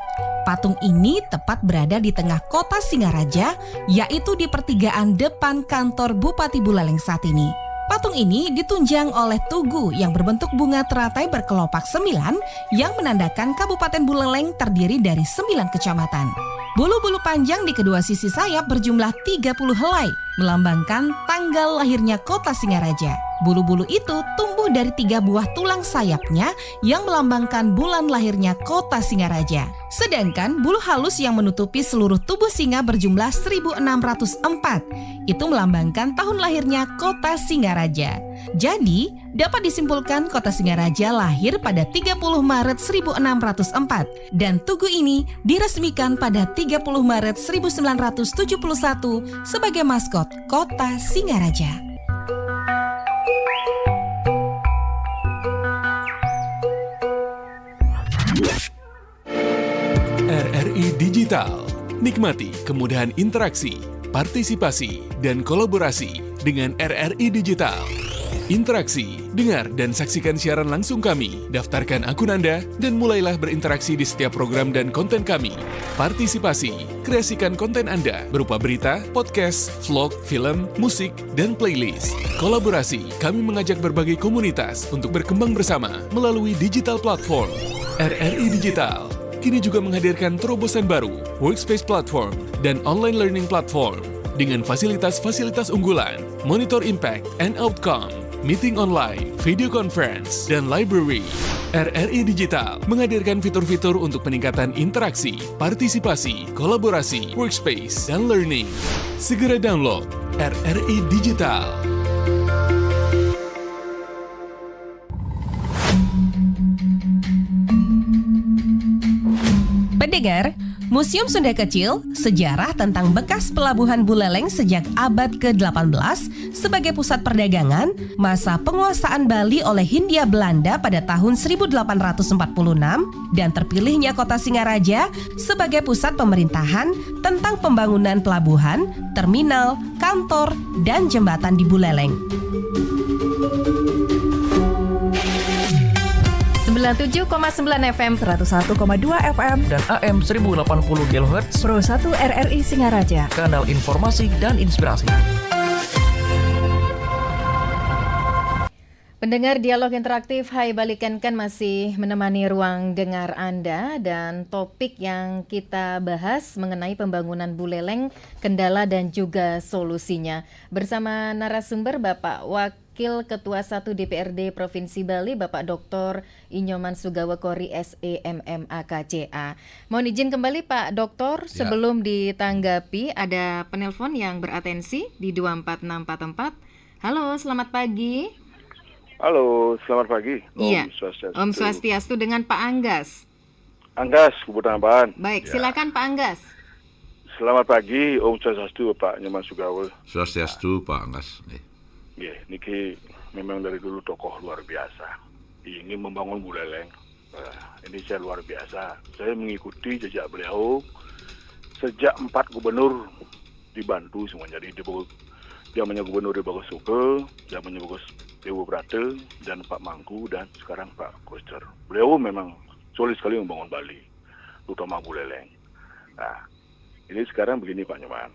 Patung ini tepat berada di tengah kota Singaraja, yaitu di pertigaan depan kantor Bupati Buleleng saat ini. Patung ini ditunjang oleh tugu yang berbentuk bunga teratai berkelopak 9 yang menandakan Kabupaten Buleleng terdiri dari 9 kecamatan. Bulu-bulu panjang di kedua sisi sayap berjumlah 30 helai, melambangkan tanggal lahirnya kota Singaraja. Bulu-bulu itu tumbuh dari 3 buah tulang sayapnya yang melambangkan bulan lahirnya kota Singaraja. Sedangkan bulu halus yang menutupi seluruh tubuh singa berjumlah 1604. Itu melambangkan tahun lahirnya kota Singaraja. Jadi, dapat disimpulkan kota Singaraja lahir pada 30 Maret 1604 dan tugu ini diresmikan pada 30 Maret 1971 sebagai maskot kota Singaraja. RRI Digital. Nikmati kemudahan interaksi, partisipasi, dan kolaborasi dengan RRI Digital. Interaksi, dengar dan saksikan siaran langsung kami, daftarkan akun Anda, dan mulailah berinteraksi di setiap program dan konten kami. Partisipasi, kreasikan konten Anda berupa berita, podcast, vlog, film, musik, dan playlist. Kolaborasi, kami mengajak berbagai komunitas untuk berkembang bersama melalui digital platform. RRI Digital kini juga menghadirkan terobosan baru, workspace platform, dan online learning platform dengan fasilitas-fasilitas unggulan, monitor impact and outcome, meeting online, video conference, dan library. RRI Digital menghadirkan fitur-fitur untuk peningkatan interaksi, partisipasi, kolaborasi, workspace, dan learning. Segera download RRI Digital. Pendengar, Museum Sunda Kecil, sejarah tentang bekas pelabuhan Buleleng sejak abad ke-18 sebagai pusat perdagangan, masa penguasaan Bali oleh Hindia Belanda pada tahun 1846, dan terpilihnya kota Singaraja sebagai pusat pemerintahan tentang pembangunan pelabuhan, terminal, kantor, dan jembatan di Buleleng. 97,9 FM, 101,2 FM, dan AM 1080 kHz, Pro 1 RRI Singaraja, kanal informasi dan inspirasi. pendengar dialog interaktif Hai Bali Kenken masih menemani ruang dengar Anda, dan topik yang kita bahas mengenai pembangunan Buleleng, kendala dan juga solusinya. Bersama narasumber Bapak Wakil Ketua 1 DPRD Provinsi Bali, Bapak Dr. Inyoman Sugawokori SEMM AKCA. Mohon izin kembali Pak Doktor, sebelum ditanggapi ada penelpon yang beratensi di 24644. Halo, selamat pagi. Halo, selamat pagi. Iya, Om Swastiastu dengan Pak Anggas. Anggas, Kebutuhan Apaan? Baik, silakan Pak Anggas. Selamat pagi, Om Swastiastu, Pak Nyoman Sugawol. Swastiastu, Pak Anggas. Ya, niki memang dari dulu tokoh luar biasa. Ingin membangun Buleleng. Ini saya luar biasa. Saya mengikuti jejak beliau sejak 4 gubernur dibantu semua. Jadi zamannya Gubernur Bagus Suke, zamannya Bagus Dewa Brate, dan Pak Mangku, dan sekarang Pak Koster. Beliau memang sulit sekali membangun Bali, terutama Buleleng. Nah, ini sekarang begini Pak Nyoman.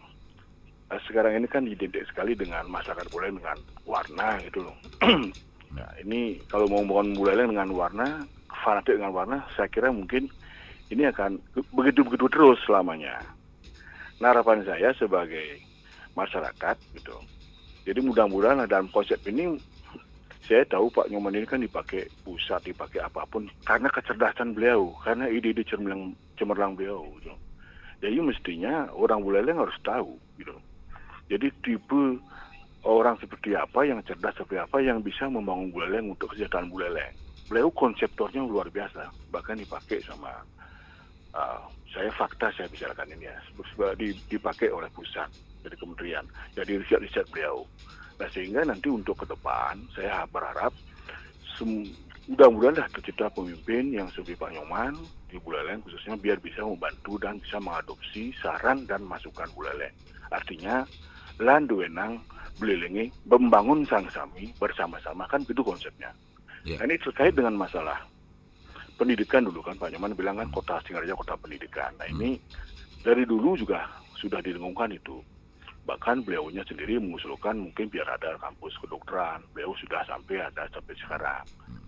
Sekarang ini kan identik sekali dengan masyarakat Buleleng dengan warna gitu loh. Nah, ini kalau mau membangun Buleleng dengan warna, fanatik dengan warna, saya kira mungkin ini akan begitu-begitu terus selamanya. Nah, harapan saya sebagai masyarakat gitu. Jadi mudah-mudahan dalam konsep ini, saya tahu Pak Nyoman ini kan dipakai pusat, dipakai apapun karena kecerdasan beliau, karena ide-ide cemerlang beliau gitu. Jadi mestinya orang Buleleng harus tahu gitu. Jadi tipe orang seperti apa, yang cerdas seperti apa, yang bisa membangun Buleleng untuk kesejahteraan Buleleng. Beliau konseptornya luar biasa, bahkan dipakai sama saya bicarakan ini ya, dipakai oleh pusat dari kementerian, jadi riset-riset beliau. Nah, sehingga nanti untuk ke depan saya berharap mudah-mudahan tercipta pemimpin yang seperti Pak Nyoman di Buleleng khususnya, biar bisa membantu dan bisa mengadopsi saran dan masukan Buleleng. Artinya landuenang Bulelengi membangun sang-sami bersama-sama, kan itu konsepnya. Yeah. Nah, ini terkait dengan masalah pendidikan dulu kan Pak Nyoman bilang kan kota Singaraja kota pendidikan. Nah, ini dari dulu juga sudah didengungkan itu. Bahkan beliaunya sendiri mengusulkan mungkin biar ada kampus kedokteran. Beliau sudah sampai sekarang.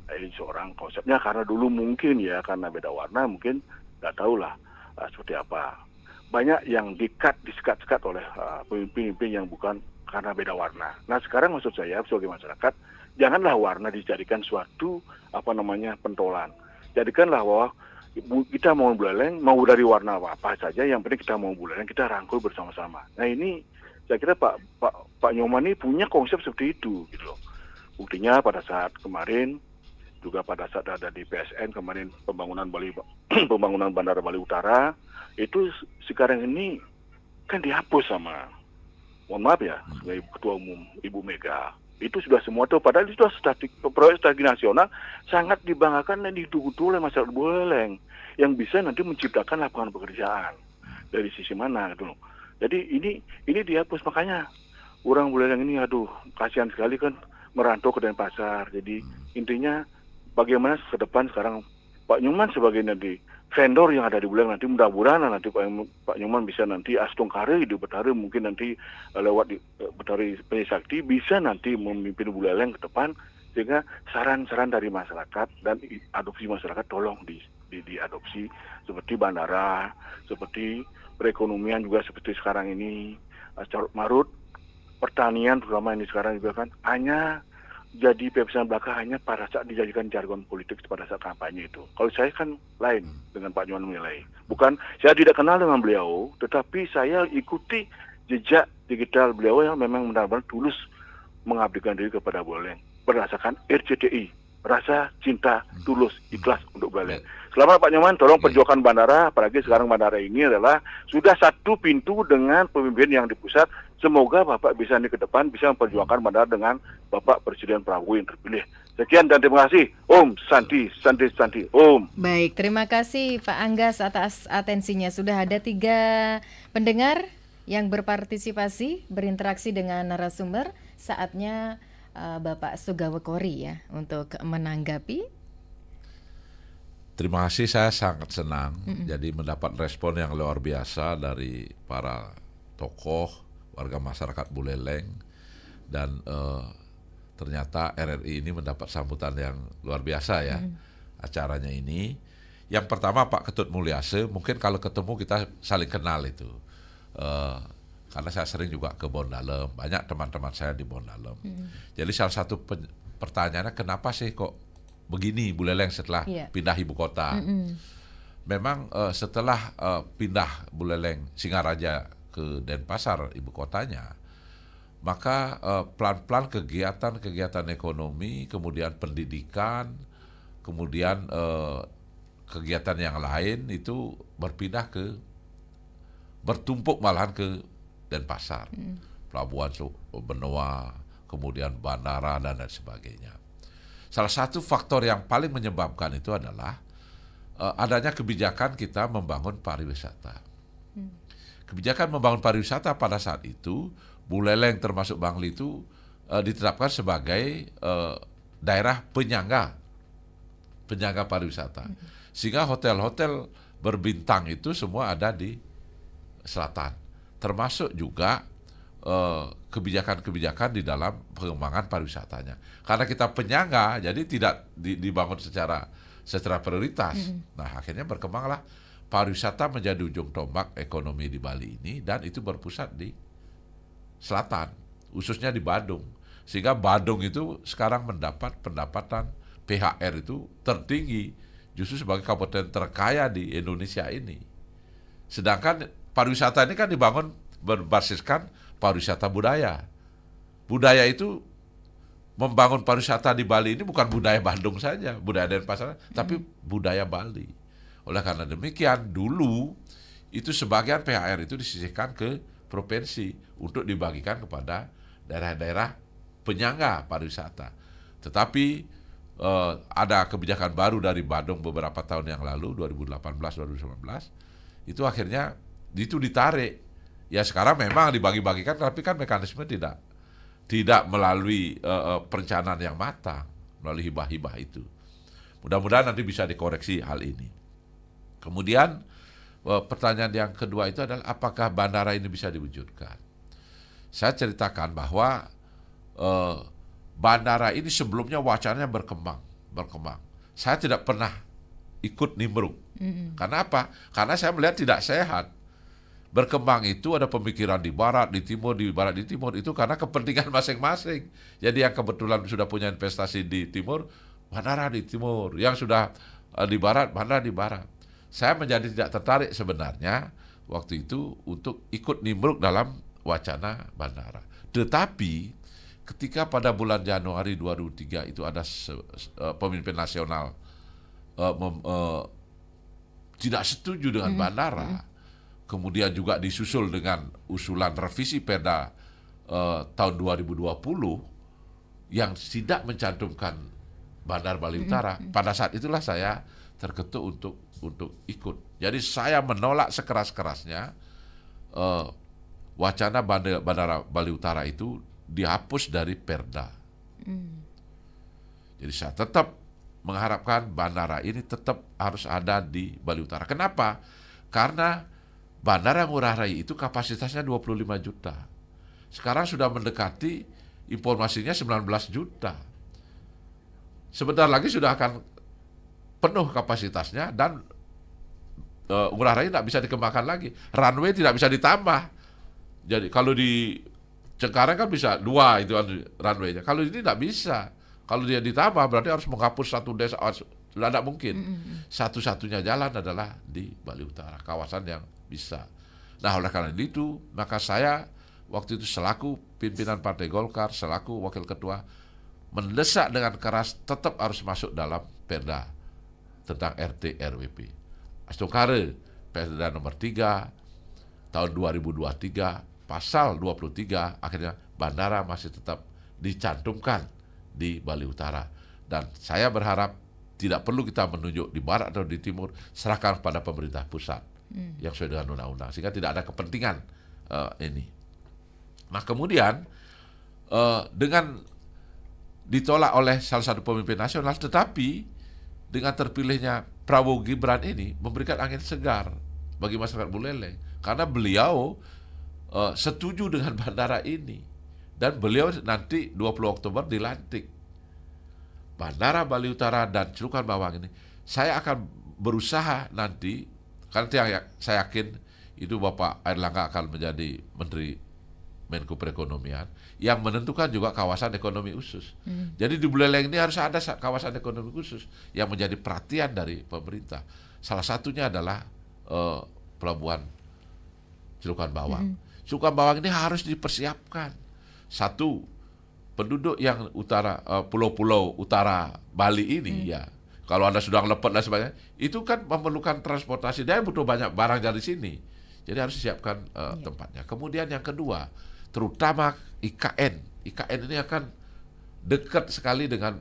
Nah, ini seorang konsepnya karena dulu mungkin ya karena beda warna mungkin nggak tahu lah seperti apa. Banyak yang disekat-sekat oleh pemimpin-pemimpin yang bukan karena beda warna. Nah, sekarang maksud saya sebagai masyarakat, janganlah warna dijadikan suatu pentolan. Jadikanlah bahwa kita mau Buleleng, mau dari warna apa saja, yang penting kita mau Buleleng, kita rangkul bersama-sama. Nah, ini saya kira Pak Nyoman ini punya konsep seperti itu gitu loh. Buktinya pada saat kemarin, juga pada saat ada di PSN kemarin pembangunan Bandara Bali Utara, itu sekarang ini kan dihapus sama, mohon maaf ya, sebagai Ketua Umum Ibu Mega. Itu sudah semua tuh, padahal itu sudah proyek strategi nasional sangat dibanggakan dan didukung oleh masyarakat Buleleng yang bisa nanti menciptakan lapangan pekerjaan dari sisi mana gitu loh. Jadi ini dihapus, makanya orang Buleleng ini kasihan sekali kan merantau ke Denpasar. Jadi intinya bagaimana ke depan sekarang Pak Nyoman sebagai nanti vendor yang ada di Buleleng, nanti mudah-mudahan nanti Pak Nyoman bisa nanti Astungkare di Betari, mungkin nanti lewat di Betari Penyesakti bisa nanti memimpin Buleleng ke depan, sehingga saran-saran dari masyarakat dan adopsi masyarakat tolong diadopsi, seperti bandara, seperti perekonomian juga seperti sekarang ini, carut marut, pertanian terutama ini sekarang juga kan hanya jadi pembicaraan belaka hanya pada saat dijadikan jargon politik pada saat kampanye itu. Kalau saya kan lain dengan Pak Nyoman menilai. Bukan, saya tidak kenal dengan beliau, tetapi saya ikuti jejak digital beliau yang memang benar-benar tulus mengabdikan diri kepada Buleleng berdasarkan RCTI, rasa cinta tulus ikhlas untuk Buleleng. Selamat Pak Nyoman, tolong perjuangkan bandara, apalagi sekarang bandara ini adalah sudah satu pintu dengan pemimpin yang di pusat. Semoga Bapak bisa ke depan bisa memperjuangkan bandara dengan Bapak Presiden Prabowo yang terpilih. Sekian dan terima kasih. Om Santi, Santi, Santi, Om. Baik, terima kasih Pak Anggas atas atensinya. Sudah ada 3 pendengar yang berpartisipasi, berinteraksi dengan narasumber. Saatnya Bapak Sugawekori ya untuk menanggapi. Terima kasih, saya sangat senang. Jadi mendapat respon yang luar biasa dari para tokoh, warga masyarakat Buleleng, dan ternyata RRI ini mendapat sambutan yang luar biasa ya acaranya ini. Yang pertama Pak Ketut Mulyase, mungkin kalau ketemu kita saling kenal itu. Karena saya sering juga ke Bondalem, banyak teman-teman saya di Bondalem. Jadi salah satu pertanyaannya, kenapa sih kok begini Buleleng setelah pindah ibu kota? Memang setelah pindah Buleleng Singaraja ke Denpasar ibu kotanya, maka pelan-pelan kegiatan ekonomi, kemudian pendidikan, kemudian kegiatan yang lain itu bertumpuk malahan ke Denpasar, Pelabuhan Benoa, kemudian bandara dan lain sebagainya. Salah satu faktor yang paling menyebabkan itu adalah adanya kebijakan kita membangun pariwisata. kebijakan membangun pariwisata pada saat itu, Buleleng termasuk Bangli itu ditetapkan sebagai daerah penyangga pariwisata. Sehingga hotel-hotel berbintang itu semua ada di selatan. Termasuk juga kebijakan-kebijakan di dalam pengembangan pariwisatanya. Karena kita penyangga, jadi tidak dibangun secara prioritas. Nah, akhirnya berkembanglah pariwisata menjadi ujung tombak ekonomi di Bali ini, dan itu berpusat di selatan, khususnya di Badung. Sehingga Badung itu sekarang mendapat pendapatan PHR itu tertinggi, justru sebagai kabupaten terkaya di Indonesia ini. Sedangkan pariwisata ini kan dibangun berbasiskan pariwisata budaya. Budaya itu membangun pariwisata di Bali ini bukan budaya Bandung saja, budaya Denpasar, tapi budaya Bali. Oleh karena demikian, dulu itu sebagian PHR itu disisihkan ke provinsi untuk dibagikan kepada daerah-daerah penyangga pariwisata. Tetapi ada kebijakan baru dari Badung beberapa tahun yang lalu, 2018-2019, itu akhirnya itu ditarik. Ya sekarang memang dibagi-bagikan, tapi kan mekanisme tidak melalui perencanaan yang matang, melalui hibah-hibah itu. Mudah-mudahan nanti bisa dikoreksi hal ini. Kemudian pertanyaan yang kedua itu adalah apakah bandara ini bisa diwujudkan? Saya ceritakan bahwa bandara ini sebelumnya wacananya berkembang. Saya tidak pernah ikut nimbrung. Karena apa? Karena saya melihat tidak sehat. Berkembang itu ada pemikiran di barat, di timur, di barat, di timur, itu karena kepentingan masing-masing. Jadi yang kebetulan sudah punya investasi di timur, bandara di timur. Yang sudah di barat, bandara di barat. Saya menjadi tidak tertarik sebenarnya waktu itu untuk ikut nimbrung dalam wacana bandara. Tetapi ketika pada bulan Januari 2003 itu ada pemimpin nasional tidak setuju dengan bandara, kemudian juga disusul dengan usulan revisi Perda tahun 2020 yang tidak mencantumkan Bandar Bali Utara. Pada saat itulah saya terketuk untuk ikut. Jadi saya menolak sekeras-kerasnya wacana Bandara Bali Utara itu dihapus dari Perda. Jadi saya tetap mengharapkan bandara ini tetap harus ada di Bali Utara. Kenapa? Karena Bandara Ngurah Rai itu kapasitasnya 25 juta. Sekarang sudah mendekati informasinya 19 juta. Sebentar lagi sudah akan penuh kapasitasnya dan Ngurah Rai tidak bisa dikembangkan lagi. Runway tidak bisa ditambah. Jadi kalau di Cengkareng kan bisa 2 itu runway-nya. Kalau ini tidak bisa. Kalau dia ditambah berarti harus menghapus satu desa. Sudah tidak mungkin. Satu-satunya jalan adalah di Bali Utara, kawasan yang bisa. Nah, oleh karena itu, maka saya waktu itu selaku pimpinan Partai Golkar, selaku wakil ketua, mendesak dengan keras tetap harus masuk dalam Perda tentang RT RWP. Astungkare, Perda nomor 3 tahun 2023, pasal 23, akhirnya bandara masih tetap dicantumkan di Bali Utara. Dan saya berharap tidak perlu kita menunjuk di barat atau di timur, serahkan pada pemerintah pusat yang sesuai dengan undang-undang, sehingga tidak ada kepentingan ini. Nah kemudian dengan ditolak oleh salah satu pemimpin nasional, tetapi dengan terpilihnya Prabowo Gibran ini memberikan angin segar bagi masyarakat Buleleng, karena beliau setuju dengan bandara ini, dan beliau nanti 20 Oktober dilantik. Bandara Bali Utara dan Celukan Bawang ini saya akan berusaha nanti, karena saya yakin itu Bapak Airlangga akan menjadi Menteri Menko Perekonomian yang menentukan juga kawasan ekonomi khusus. Jadi di Buleleng ini harus ada kawasan ekonomi khusus yang menjadi perhatian dari pemerintah. Salah satunya adalah Pelabuhan Celukan Bawang. Celukan Bawang ini harus dipersiapkan. Satu, penduduk yang utara, pulau-pulau utara Bali ini ya, kalau Anda sudah lepet dan sebagainya, itu kan memerlukan transportasi, dia butuh banyak barang dari sini. Jadi harus disiapkan tempatnya. Kemudian yang kedua, terutama IKN ini akan dekat sekali dengan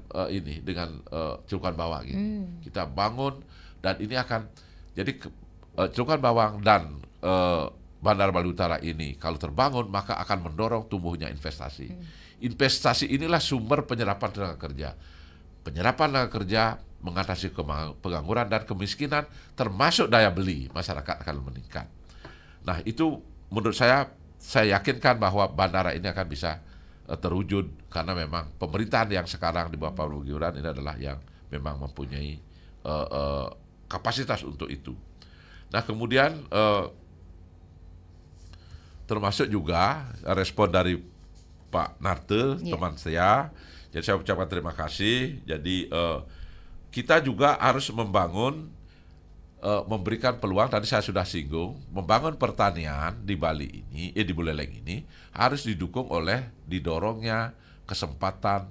dengan Celukan Bawang ini. Kita bangun dan ini akan jadi Celukan Bawang dan Bandara Bali Utara ini kalau terbangun maka akan mendorong tumbuhnya investasi. Investasi inilah sumber penyerapan tenaga kerja. Penyerapan tenaga kerja mengatasi pengangguran dan kemiskinan, termasuk daya beli masyarakat akan meningkat. Nah, itu menurut saya yakinkan bahwa bandara ini akan bisa terwujud karena memang pemerintahan yang sekarang di bawah Pak Prabowo Gibran ini adalah yang memang mempunyai kapasitas untuk itu. Nah, kemudian termasuk juga respon dari Pak Narte, teman saya. Jadi saya ucapkan terima kasih. Jadi kita juga harus membangun, memberikan peluang, tadi saya sudah singgung, membangun pertanian di Bali ini, di Buleleng ini, harus didorongnya kesempatan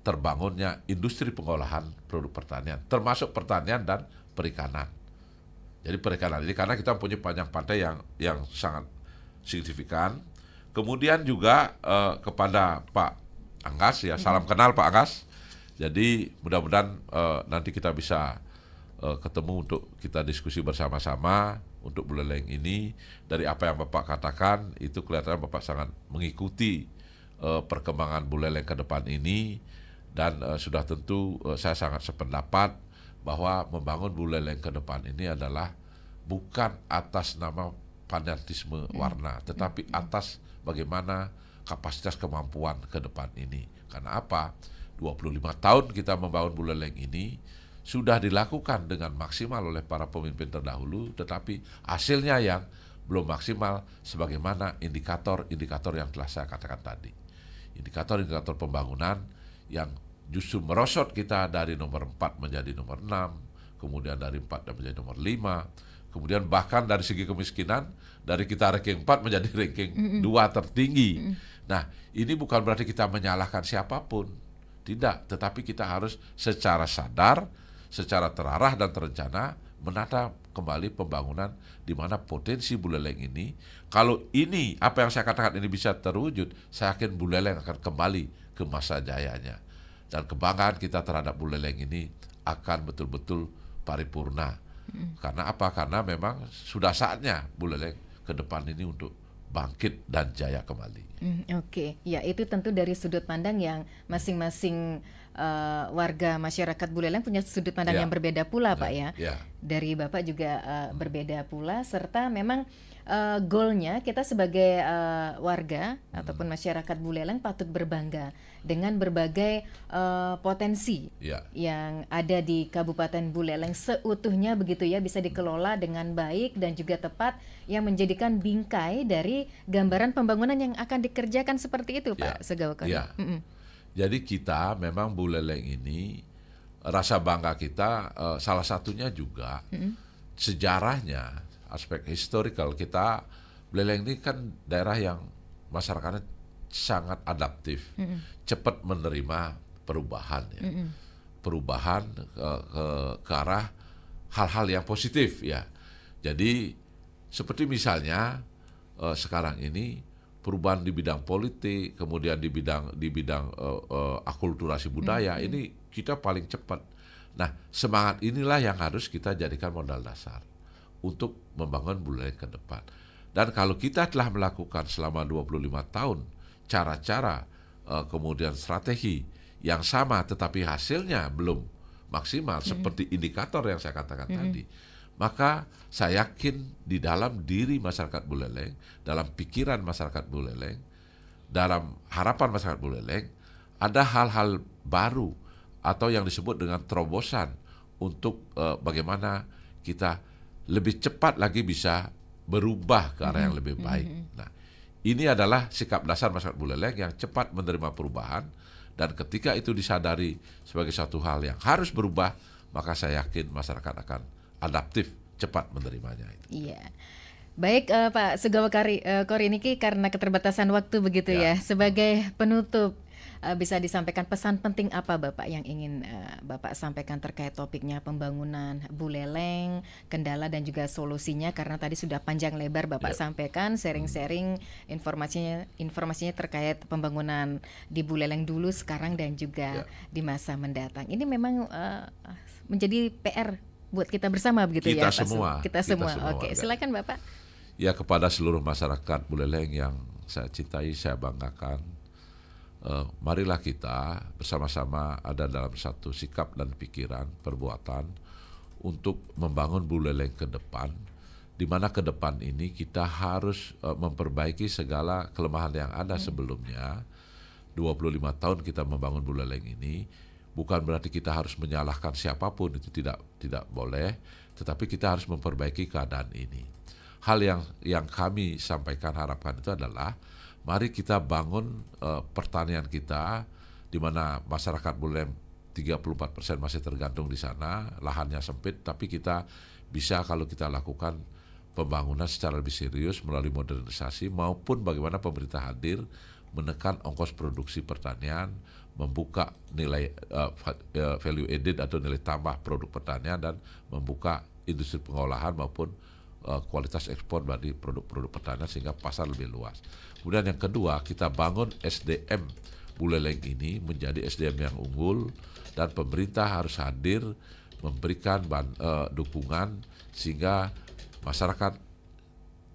terbangunnya industri pengolahan produk pertanian, termasuk pertanian dan perikanan. Jadi perikanan ini, karena kita punya panjang pantai yang sangat signifikan. Kemudian juga kepada Pak Anggas, ya, salam kenal Pak Anggas. Jadi mudah-mudahan nanti kita bisa ketemu untuk kita diskusi bersama-sama untuk Buleleng ini. Dari apa yang Bapak katakan itu kelihatan Bapak sangat mengikuti perkembangan Buleleng ke depan ini, dan sudah tentu saya sangat sependapat bahwa membangun Buleleng ke depan ini adalah bukan atas nama fanatisme warna, tetapi atas bagaimana kapasitas kemampuan ke depan ini. Karena apa? 25 tahun kita membangun Buleleng ini sudah dilakukan dengan maksimal oleh para pemimpin terdahulu, tetapi hasilnya yang belum maksimal sebagaimana indikator-indikator yang telah saya katakan tadi. Indikator-indikator pembangunan yang justru merosot kita dari nomor 4 menjadi nomor 6, kemudian dari 4 menjadi nomor 5, kemudian bahkan dari segi kemiskinan, dari kita ranking 4 menjadi ranking 2 tertinggi. Nah, ini bukan berarti kita menyalahkan siapapun. Tidak, tetapi kita harus secara sadar, secara terarah dan terencana menata kembali pembangunan di mana potensi Buleleng ini, kalau ini apa yang saya katakan ini bisa terwujud, saya yakin Buleleng akan kembali ke masa jayanya. Dan kebanggaan kita terhadap Buleleng ini akan betul-betul paripurna. Karena apa? Karena memang sudah saatnya Buleleng ke depan ini untuk bangkit dan jaya kembali. Oke, ya itu tentu dari sudut pandang yang masing-masing warga masyarakat Buleleng punya sudut pandang yang berbeda pula, Pak ya. Dari Bapak juga berbeda pula, serta memang goalnya kita sebagai warga ataupun masyarakat Buleleng patut berbangga dengan berbagai potensi yang ada di Kabupaten Buleleng seutuhnya begitu ya, bisa dikelola dengan baik dan juga tepat, yang menjadikan bingkai dari gambaran pembangunan yang akan dikerjakan seperti itu, Pak Segawakari. Jadi kita memang Buleleng ini rasa bangga kita salah satunya juga sejarahnya, aspek historical kita. Buleleng ini kan daerah yang masyarakatnya sangat adaptif, cepat menerima perubahan, perubahan ke arah hal-hal yang positif ya. Jadi seperti misalnya sekarang ini perubahan di bidang politik, kemudian di bidang akulturasi budaya, ini kita paling cepat. Nah, semangat inilah yang harus kita jadikan modal dasar untuk membangun Buleleng ke depan. Dan kalau kita telah melakukan selama 25 tahun cara-cara kemudian strategi yang sama tetapi hasilnya belum maksimal seperti indikator yang saya katakan tadi, maka saya yakin di dalam diri masyarakat Buleleng, dalam pikiran masyarakat Buleleng, dalam harapan masyarakat Buleleng, ada hal-hal baru atau yang disebut dengan terobosan untuk bagaimana kita lebih cepat lagi bisa berubah ke arah yang lebih baik. Nah, ini adalah sikap dasar masyarakat Buleleng yang cepat menerima perubahan, dan ketika itu disadari sebagai satu hal yang harus berubah, maka saya yakin masyarakat akan adaptif, cepat menerimanya. Iya. Baik Pak Segawakari, Koriniki, karena keterbatasan waktu begitu ya. Sebagai penutup, bisa disampaikan pesan penting apa Bapak yang ingin Bapak sampaikan terkait topiknya pembangunan Buleleng, kendala dan juga solusinya, karena tadi sudah panjang lebar Bapak sampaikan, sharing-sharing informasinya terkait pembangunan di Buleleng dulu, sekarang dan juga di masa mendatang. Ini memang menjadi PR buat kita bersama begitu kita ya Pak semua, kita semua. Oke, silakan Bapak. Ya, kepada seluruh masyarakat Buleleng yang saya cintai, saya banggakan, marilah kita bersama-sama ada dalam satu sikap dan pikiran, perbuatan untuk membangun Buleleng ke depan, di mana ke depan ini kita harus memperbaiki segala kelemahan yang ada sebelumnya. 25 tahun kita membangun Buleleng ini, bukan berarti kita harus menyalahkan siapapun, itu tidak boleh, tetapi kita harus memperbaiki keadaan ini. Hal yang kami sampaikan, harapkan itu adalah mari kita bangun pertanian kita, di mana masyarakat Buleleng 34% masih tergantung di sana, lahannya sempit, tapi kita bisa kalau kita lakukan pembangunan secara lebih serius melalui modernisasi, maupun bagaimana pemerintah hadir menekan ongkos produksi pertanian, membuka nilai value added atau nilai tambah produk pertanian, dan membuka industri pengolahan maupun kualitas ekspor dari produk-produk pertanian sehingga pasar lebih luas. Kemudian yang kedua, kita bangun SDM Buleleng ini menjadi SDM yang unggul, dan pemerintah harus hadir memberikan dukungan sehingga masyarakat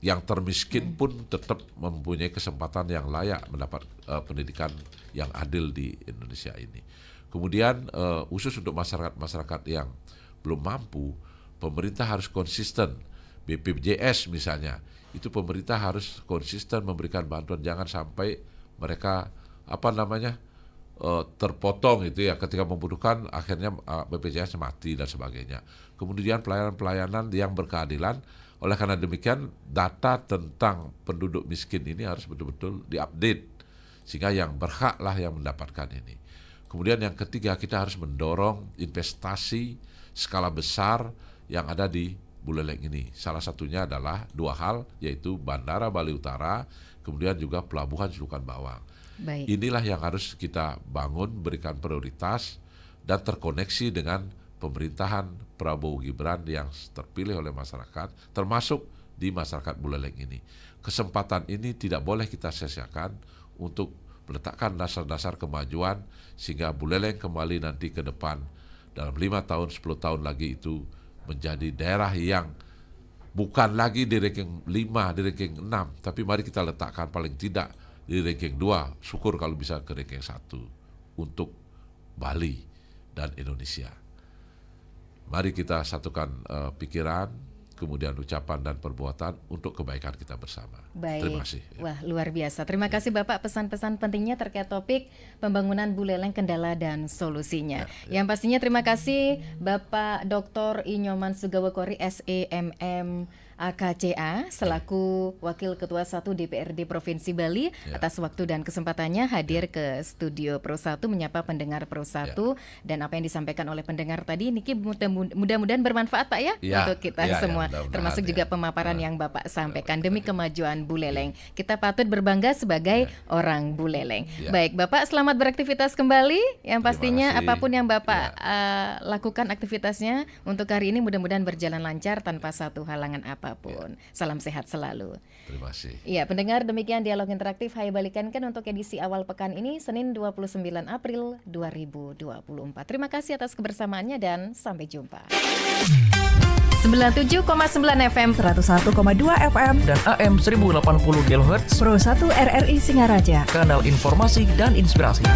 yang termiskin pun tetap mempunyai kesempatan yang layak mendapat pendidikan yang adil di Indonesia ini. Kemudian khusus untuk masyarakat yang belum mampu, pemerintah harus konsisten. BPJS misalnya, itu pemerintah harus konsisten memberikan bantuan, jangan sampai mereka terpotong itu ya, ketika membutuhkan akhirnya BPJS mati dan sebagainya. Kemudian pelayanan-pelayanan yang berkeadilan. Oleh karena demikian, data tentang penduduk miskin ini harus betul-betul diupdate sehingga yang berhaklah yang mendapatkan ini. Kemudian yang ketiga, kita harus mendorong investasi skala besar yang ada di Buleleng ini. Salah satunya adalah dua hal, yaitu Bandara Bali Utara, kemudian juga Pelabuhan Celukan Bawang. Baik. Inilah yang harus kita bangun, berikan prioritas, dan terkoneksi dengan pemerintahan Prabowo Gibran yang terpilih oleh masyarakat, termasuk di masyarakat Buleleng ini. Kesempatan ini tidak boleh kita sia-siakan untuk meletakkan dasar-dasar kemajuan sehingga Buleleng kembali nanti ke depan dalam 5 tahun, 10 tahun lagi itu menjadi daerah yang bukan lagi di ranking 5, di ranking 6, tapi mari kita letakkan paling tidak di ranking 2, syukur kalau bisa ke ranking 1 untuk Bali dan Indonesia. Mari kita satukan pikiran, kemudian ucapan dan perbuatan untuk kebaikan kita bersama. Baik. Terima kasih. Wah, luar biasa. Terima kasih Bapak, pesan-pesan pentingnya terkait topik pembangunan Buleleng, kendala dan solusinya. Yang pastinya terima kasih Bapak Dr. Inyoman Sugawokori SEMM AKCA selaku Wakil Ketua 1 DPRD Provinsi Bali atas waktu dan kesempatannya hadir ke studio Pro 1 menyapa pendengar Pro 1 dan apa yang disampaikan oleh pendengar tadi Niki mudah-mudahan bermanfaat Pak ya untuk kita semua, termasuk juga pemaparan yang Bapak sampaikan demi kemajuan Buleleng. Kita patut berbangga sebagai orang Buleleng. Baik Bapak, selamat beraktivitas kembali. Yang pastinya apapun yang Bapak lakukan aktivitasnya untuk hari ini mudah-mudahan berjalan lancar tanpa satu halangan apapun. Salam sehat selalu. Terima kasih. Iya, pendengar, demikian dialog interaktif Hai Balikan untuk edisi awal pekan ini Senin 29 April 2024. Terima kasih atas kebersamaannya dan sampai jumpa. 97,9 FM, 101,2 FM, dan AM 1080 kHz Pro 1 RRI Singaraja. Kanal Informasi dan Inspirasi.